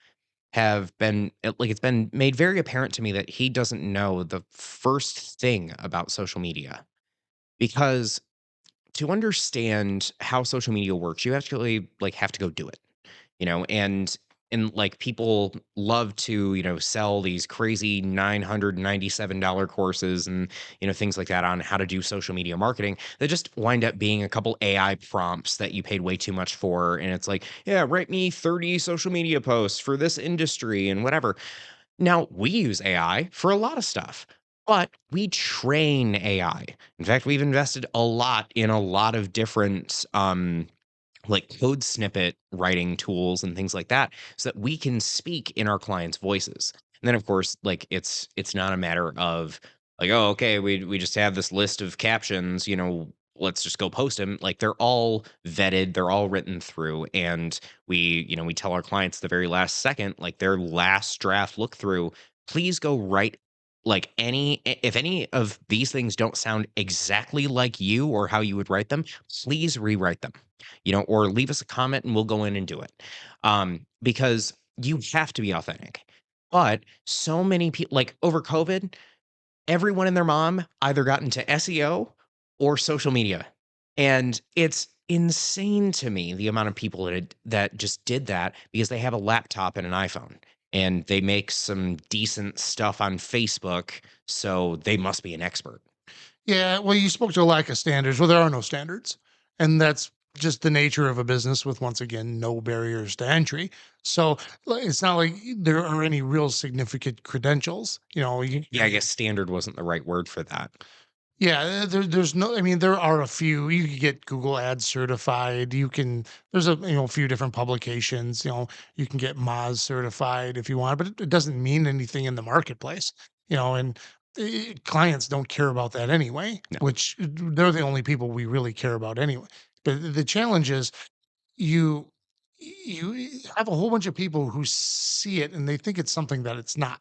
have been like, it's been made very apparent to me that he doesn't know the first thing about social media. Because to understand how social media works, you actually, like, have to go do it, and like, people love to, sell these crazy $997 courses and, things like that on how to do social media marketing that just wind up being a couple AI prompts that you paid way too much for. And it's like, yeah, write me 30 social media posts for this industry and whatever. Now, we use AI for a lot of stuff, but we train AI. In fact, we've invested a lot in a lot of different like, code snippet writing tools and things like that so that we can speak in our clients' voices. And then, of course, like, it's not a matter of, like, oh, okay, we just have this list of captions, let's just go post them. Like, they're all vetted, they're all written through, and we tell our clients the very last second, like, their last draft look through, please go write, like, if any of these things don't sound exactly like you or how you would write them, please rewrite them, or leave us a comment and we'll go in and do it. Because you have to be authentic. But so many people, like, over COVID, everyone and their mom either got into SEO or social media. And it's insane to me the amount of people that just did that because they have a laptop and an iPhone and they make some decent stuff on Facebook. So they must be an expert. Yeah, well, you spoke to a lack of standards. Well, there are no standards. And that's just the nature of a business with, once again, no barriers to entry. So it's not like there are any real significant credentials. Yeah, I guess standard wasn't the right word for that. Yeah, there's no, I mean, there are a few. You can get Google Ads certified. You can, there's a, a few different publications, you can get Moz certified if you want, but it doesn't mean anything in the marketplace, and clients don't care about that anyway, No. which they're the only people we really care about anyway. But the challenge is you you have a whole bunch of people who see it and they think it's something that it's not.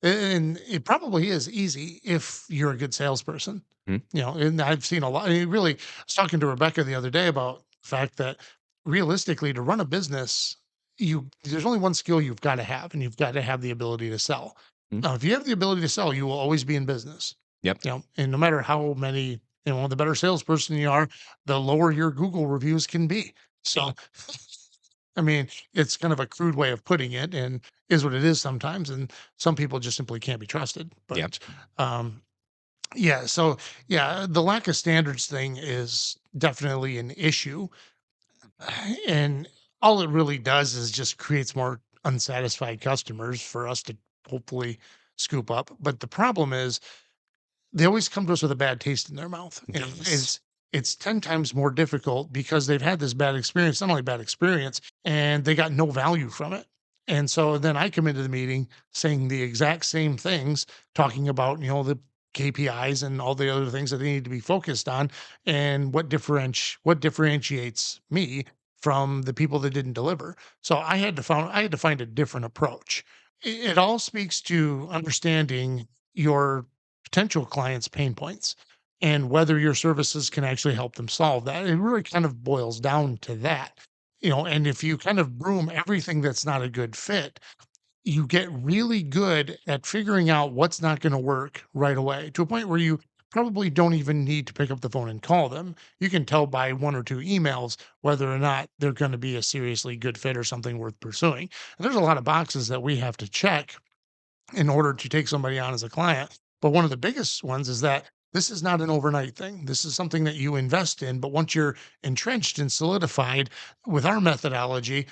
And it probably is easy if you're a good salesperson. Mhm. And I've seen a lot. I mean, really, I was talking to Rebecca the other day about the fact that realistically, to run a business, there's only one skill you've got to have, and you've got to have the ability to sell. Mhm. Now, if you have the ability to sell, you will always be in business. Yep. And no matter how many, the better salesperson you are, the lower your Google reviews can be. So I mean, it's kind of a crude way of putting it and is what it is sometimes. And some people just simply can't be trusted. Yep. But yeah, so yeah, the lack of standards thing is definitely an issue. And all it really does is just creates more unsatisfied customers for us to hopefully scoop up. But the problem is they always come to us with a bad taste in their mouth. Yes. It's 10 times more difficult because they've had this bad experience, not only bad experience, and they got no value from it. And so then I come into the meeting saying the exact same things, talking about, the KPIs and all the other things that they need to be focused on and what differentiates me from the people that didn't deliver. So I had to find a different approach. It all speaks to understanding your potential clients' pain points and whether your services can actually help them solve that. It really kind of boils down to that. And if you kind of broom everything that's not a good fit, you get really good at figuring out what's not going to work right away to a point where you probably don't even need to pick up the phone and call them. You can tell by one or two emails whether or not they're going to be a seriously good fit or something worth pursuing. And there's a lot of boxes that we have to check in order to take somebody on as a client. But one of the biggest ones is that this is not an overnight thing. This is something that you invest in. But once you're entrenched and solidified with our methodology,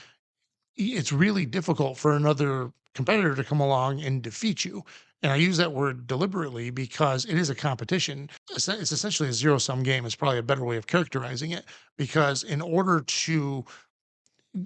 it's really difficult for another competitor to come along and defeat you. And I use that word deliberately because it is a competition. It's essentially a zero sum game, is probably a better way of characterizing it. Because in order to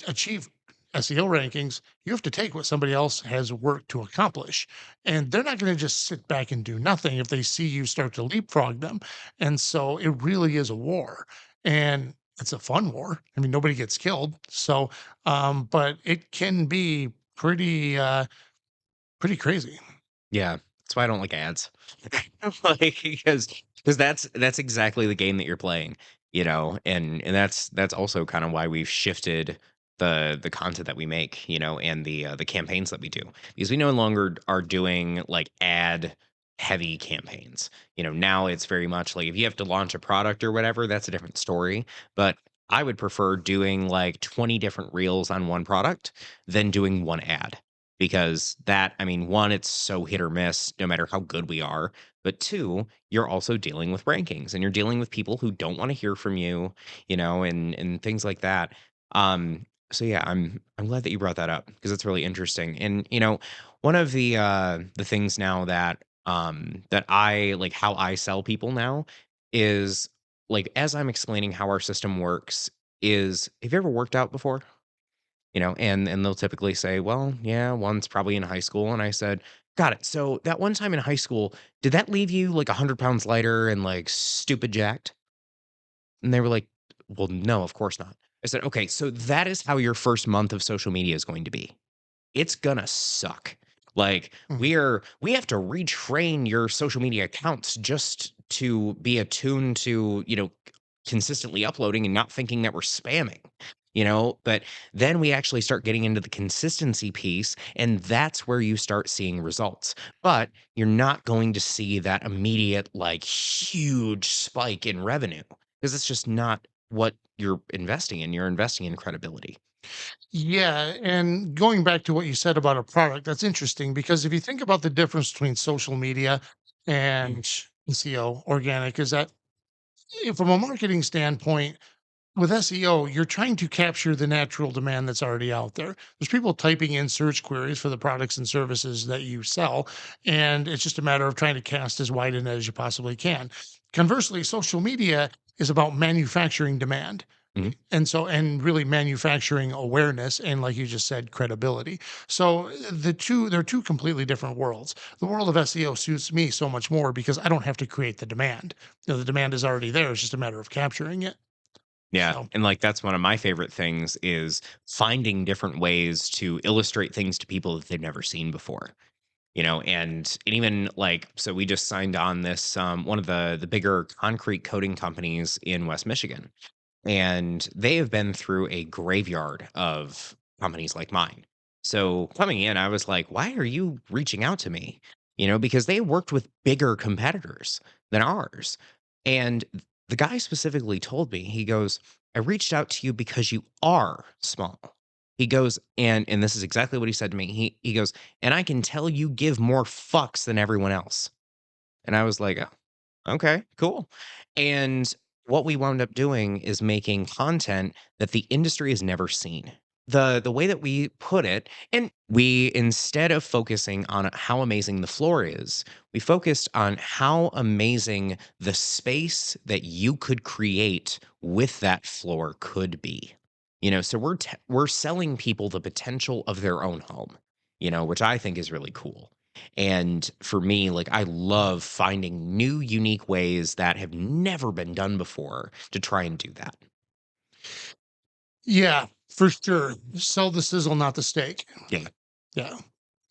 achieve SEO rankings, you have to take what somebody else has worked to accomplish. And they're not going to just sit back and do nothing if they see you start to leapfrog them. And so it really is a war. And it's a fun war. I mean, nobody gets killed. So, but it can be pretty crazy. Yeah, that's why I don't like ads. Like, because that's exactly the game that you're playing, and that's also kind of why we've shifted the content that we make, and the campaigns that we do, because we no longer are doing like ad heavy campaigns. Now it's very much like if you have to launch a product or whatever, that's a different story. But I would prefer doing like 20 different reels on one product than doing one ad, because that, I mean, one, it's so hit or miss no matter how good we are, but two, you're also dealing with rankings and you're dealing with people who don't want to hear from you, and things like that. So yeah, I'm glad that you brought that up because it's really interesting. And one of the things now that I like how I sell people now is like as I'm explaining how our system works is, have you ever worked out before? And they'll typically say, "Well, yeah, once probably in high school." And I said, "Got it. So that one time in high school, did that leave you like 100 pounds lighter and like stupid jacked?" And they were like, "Well, no, of course not." I said, "Okay, so that is how your first month of social media is going to be. It's gonna suck. Like Mhm. we have to retrain your social media accounts just to be attuned to, consistently uploading and not thinking that we're spamming. But then we actually start getting into the consistency piece, and that's where you start seeing results. But you're not going to see that immediate, like, huge spike in revenue because it's just not what you're investing in. You're investing in credibility. Yeah, and going back to what you said about a product, that's interesting because if you think about the difference between social media and SEO, organic, is that from a marketing standpoint, with SEO, you're trying to capture the natural demand that's already out there. There's people typing in search queries for the products and services that you sell, and it's just a matter of trying to cast as wide a net as you possibly can. Conversely, social media is about manufacturing demand. Mhm. And really manufacturing awareness and, like you just said, credibility. So they're two completely different worlds. The world of SEO suits me so much more because I don't have to create the demand. The demand is already there. It's just a matter of capturing it. Yeah, So and, like, that's one of my favorite things is finding different ways to illustrate things to people that they've never seen before, and even, like, so we just signed on this, one of the bigger concrete coating companies in West Michigan, and they have been through a graveyard of companies like mine. So coming in, I was like, why are you reaching out to me? Because they worked with bigger competitors than ours. And the guy specifically told me, he goes, I reached out to you because you are small. He goes, and this is exactly what he said to me. He goes, and I can tell you give more fucks than everyone else. And I was like, "Oh, okay, cool." And what we wound up doing is making content that the industry has never seen. The way that we put it, and we, instead of focusing on how amazing the floor is, we focused on how amazing the space that you could create with that floor could be. So we're selling people the potential of their own home, which I think is really cool. And for me, like, I love finding new, unique ways that have never been done before to try and do that. yeah, for sure. Sell the sizzle, not the steak. Yeah. Yeah.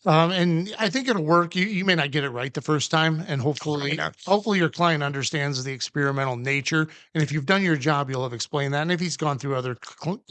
And I think it'll work. You may not get it right the first time, and Probably hopefully not. hopefully your client understands the experimental nature. And if you've done your job, you'll have explained that. And if he's gone through other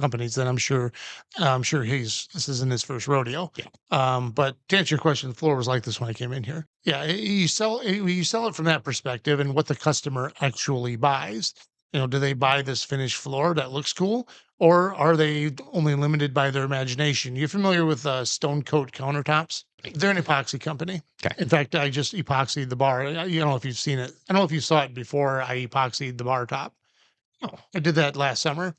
companies, then I'm sure this isn't his first rodeo. Yeah. But to answer your question, the floor was like this when I came in here. Yeah, you sell it from that perspective and what the customer actually buys. Do they buy this finished floor that looks cool? Or are they only limited by their imagination? You familiar with Stone Coat countertops? They're an epoxy company. Okay. In fact, I just epoxied the bar. You don't know if you've seen it. I don't know if you saw it before. I epoxied the bar top. Oh, I did that last summer.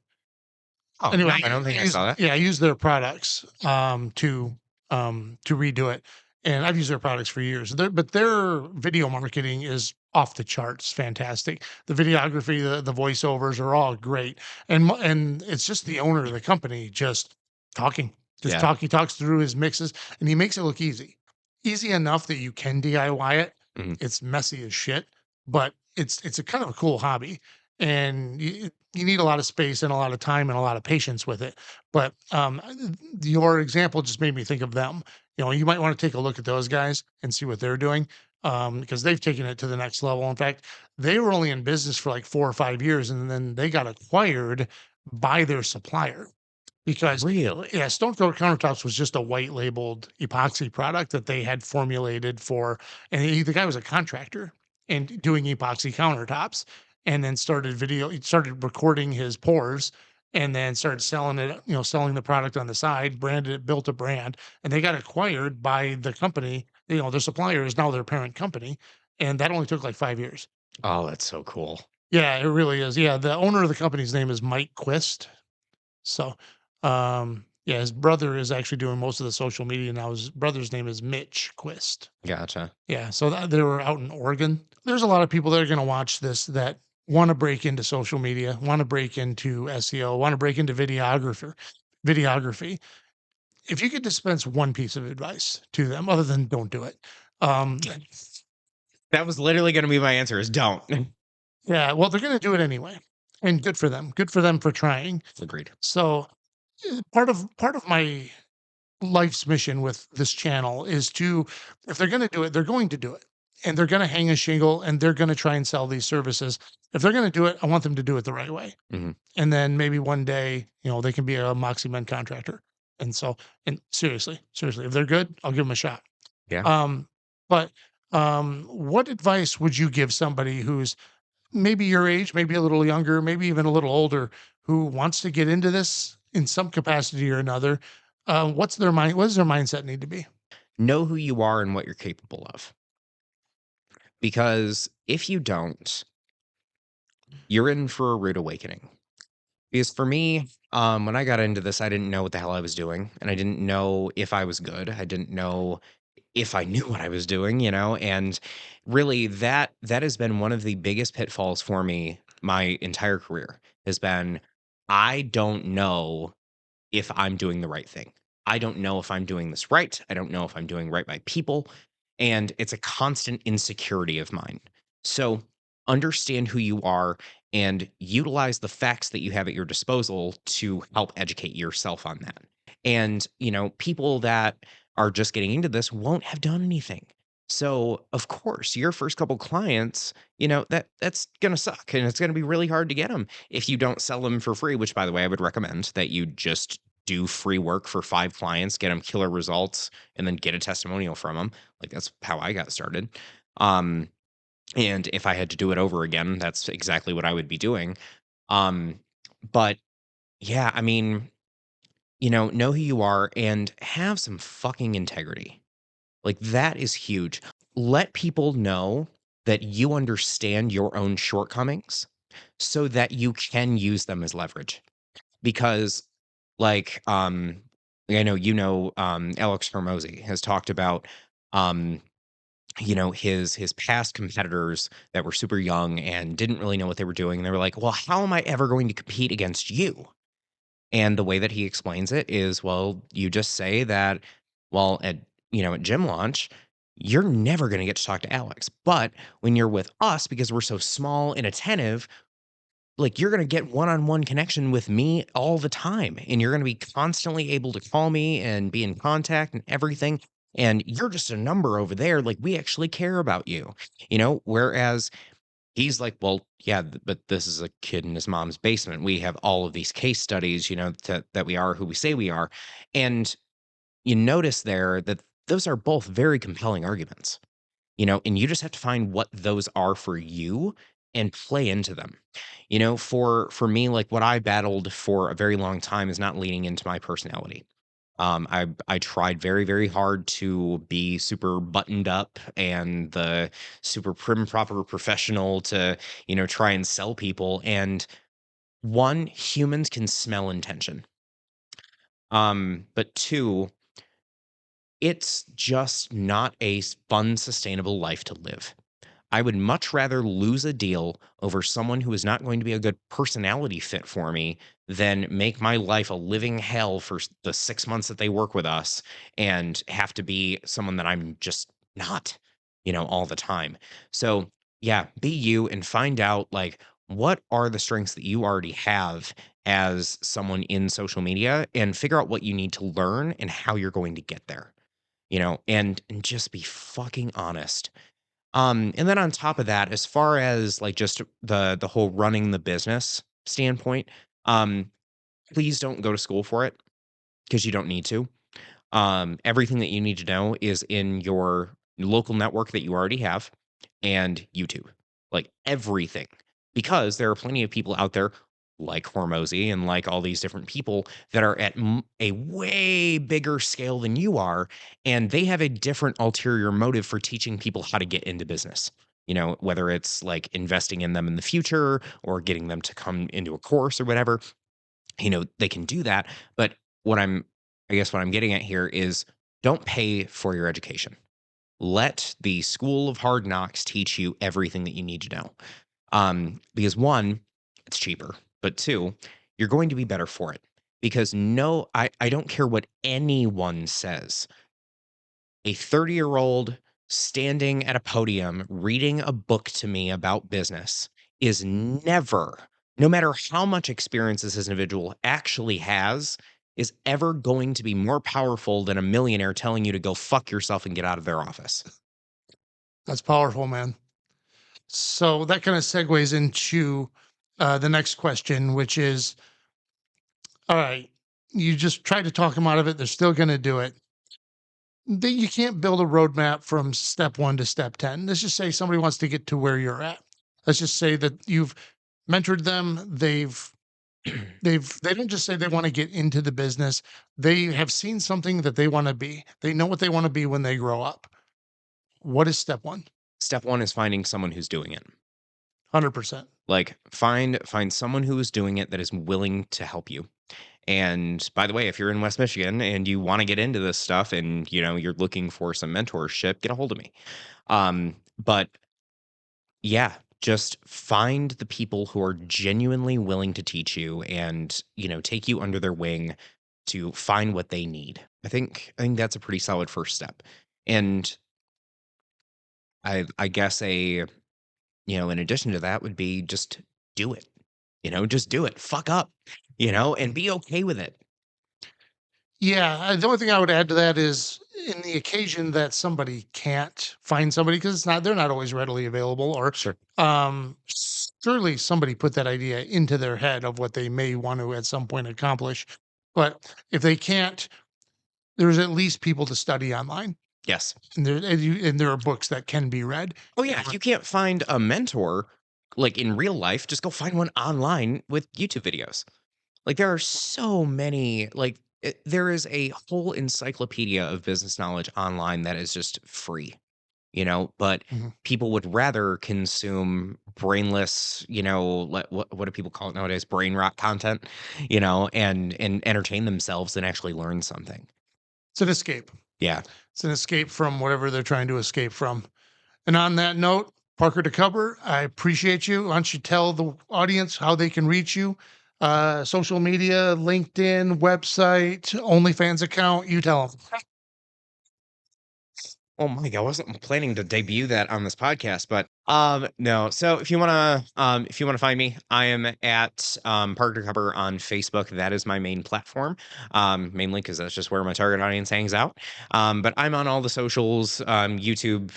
no, Anyway, I don't think I saw that. I use their products to redo it, and I've used their products for years. But their video marketing is off the charts, fantastic. The videography, the voiceovers are all great, and it's just the owner of the company talking, just Yeah. talk. He talks through his mixes, and he makes it look easy, easy enough that you can DIY it. Mhm. It's messy as shit, but it's a kind of a cool hobby, and you need a lot of space and a lot of time and a lot of patience with it. But your example just made me think of them. You might want to take a look at those guys and see what they're doing because they've taken it to the next level. In fact, they were only in business for like 4 or 5 years, and then they got acquired by their supplier. Because Really? yeah, Stone Coat Countertops was just a white labeled epoxy product that they had formulated for, and the guy was a contractor and doing epoxy countertops, and then he started recording his pours, and then started selling it, selling the product on the side, branded it, built a brand, and they got acquired by the company. Their supplier is now their parent company, and that only took like 5 years. Oh, that's so cool. Yeah, it really is. Yeah, the owner of the company's name is Mike Quist. So, yeah, his brother is actually doing most of the social media now. His brother's name is Mitch Quist. Gotcha. Yeah, so they were out in Oregon. There's a lot of people that are going to watch this that want to break into social media, want to break into SEO, want to break into videography. If you could dispense one piece of advice to them, other than don't do it, um, That was literally gonna be my answer is don't. yeah, well, they're going to do it anyway, and good for them. Good for them for trying. Agreed. So, part of my life's mission with this channel is to if they're going to do it, they're going to do it. And they're going to hang a shingle and they're going to try and sell these services. If they're going to do it, I want them to do it the right way. Mhm. And then maybe one day, they can be a MoxieMen contractor. And seriously, if they're good, I'll give them a shot. Yeah. Um, but what advice would you give somebody who's maybe your age, maybe a little younger, maybe even a little older, who wants to get into this in some capacity or another? What does their mindset need to be? Know who you are and what you're capable of. Because if you don't, you're in for a rude awakening. Because for me, when I got into this, I didn't know what the hell I was doing, and I didn't know if I was good. I didn't know if I knew what I was doing, and really that has been one of the biggest pitfalls for me my entire career has been I don't know if I'm doing the right thing. I don't know if I'm doing this right. I don't know if I'm doing right by people. And it's a constant insecurity of mine. So understand who you are and utilize the facts that you have at your disposal to help educate yourself on that. And, people that are just getting into this won't have done anything. So, of course, your first couple clients, that's going to suck and it's going to be really hard to get them if you don't sell them for free, which by the way, I would recommend that you just do free work for 5 clients, get them killer results, and then get a testimonial from them. Like, that's how I got started. Um, and if I had to do it over again, that's exactly what I would be doing. Um, but yeah, I mean, know who you are and have some fucking integrity. Like, that is huge. Let people know that you understand your own shortcomings so that you can use them as leverage. Because, like, I know Alex Hormozy has talked about, um, his past competitors that were super young and didn't really know what they were doing. And they were like, "Well, how am I ever going to compete against you?" And the way that he explains it is, well, you just say that, well, at gym launch, you're never going to get to talk to Alex. But when you're with us, because we're so small and attentive, like, you're gonna get one-on-one connection with me all the time, and you're gonna be constantly able to call me and be in contact and everything, and you're just a number over there, like, we actually care about you, Whereas he's like, "Well, yeah, but this is a kid in his mom's basement. We have all of these case studies, that we are who we say we are." And you notice there that those are both very compelling arguments. And you just have to find what those are for you and play into them. For me, like, what I battled for a very long time is not leaning into my personality. I tried very, very hard to be super buttoned up and the super prim proper professional to, try and sell people. And one, humans can smell intention. But two, it's just not a fun, sustainable life to live. I would much rather lose a deal over someone who is not going to be a good personality fit for me than make my life a living hell for the 6 months that they work with us and have to be someone that I'm just not, all the time. So, yeah, be you and find out, like, what are the strengths that you already have as someone in social media and figure out what you need to learn and how you're going to get there, and just be fucking honest. And then on top of that, as far as, like, just the whole running the business standpoint, um, please don't go to school for it because you don't need to. Everything that you need to know is in your local network that you already have and YouTube, like, everything, because there are plenty of people out there like Hormozy and like all these different people that are at a way bigger scale than you are, and they have a different ulterior motive for teaching people how to get into business. Whether it's like investing in them in the future or getting them to come into a course or whatever, they can do that. But what I'm, I guess what I'm getting at here is don't pay for your education. Let the school of hard knocks teach you everything that you need to know. Because one, it's cheaper, but two, you're going to be better for it. Because no, I don't care what anyone says. A 30-year-old standing at a podium reading a book to me about business is never, no matter how much experience this individual actually has, is ever going to be more powerful than a millionaire telling you to go fuck yourself and get out of their office. That's powerful, man. So that kind of segues into the next question, which is, all right, you just try to talk them out of it. They're still going to do it. You can't build a roadmap from step one to step 10. Let's just say somebody wants to get to where you're at. Let's just say that you've mentored them. They don't just say they want to get into the business. They have seen something that they want to be. They know what they want to be when they grow up. What is step one? Step one is finding someone who's doing it. 100%. Like find someone who is doing it that is willing to help you. And by the way, if you're in West Michigan and you want to get into this stuff and you're looking for some mentorship, get a hold of me. But yeah, just find the people who are genuinely willing to teach you and, take you under their wing to find what they need. I think that's a pretty solid first step. And I guess in addition to that would be just do it. Just do it. Fuck up, and be okay with it. Yeah, the only thing I would add to that is in the occasion that somebody can't find somebody because they're not always readily available, or Sure. surely somebody put that idea into their head of what they may want to at some point accomplish. But if they can't, there's at least people to study online, Yes. and there are books that can be read. Oh, yeah, if you can't find a mentor, like, in real life, just go find one online with YouTube videos. Like, there are so many, like, there is a whole encyclopedia of business knowledge online that is just free, but Mhm. people would rather consume brainless, what do people call it nowadays? Brain rot content, and entertain themselves than actually learn something. It's an escape. Yeah. It's an escape from whatever they're trying to escape from. And on that note, Parker DeKubber, I appreciate you. Why don't you tell the audience how they can reach you? Social media, LinkedIn, website, OnlyFans account. You tell them. Oh my god, I wasn't planning to debut that on this podcast, but no. So if you wanna find me, I am at Parker Cover on Facebook. That is my main platform. Mainly because that's just where my target audience hangs out. But I'm on all the socials, YouTube,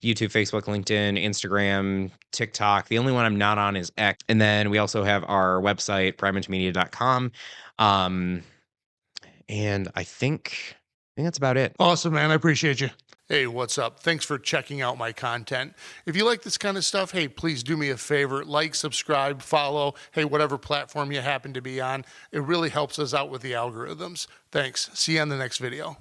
Facebook, LinkedIn, Instagram, TikTok. The only one I'm not on is X. And then we also have our website, primeintermedia.com. Um, and I think that's about it. Awesome, man. I appreciate you. Hey, what's up? Thanks for checking out my content. If you like this kind of stuff, hey, please do me a favor, like, subscribe, follow, hey, whatever platform you happen to be on. It really helps us out with the algorithms. Thanks. See you on the next video.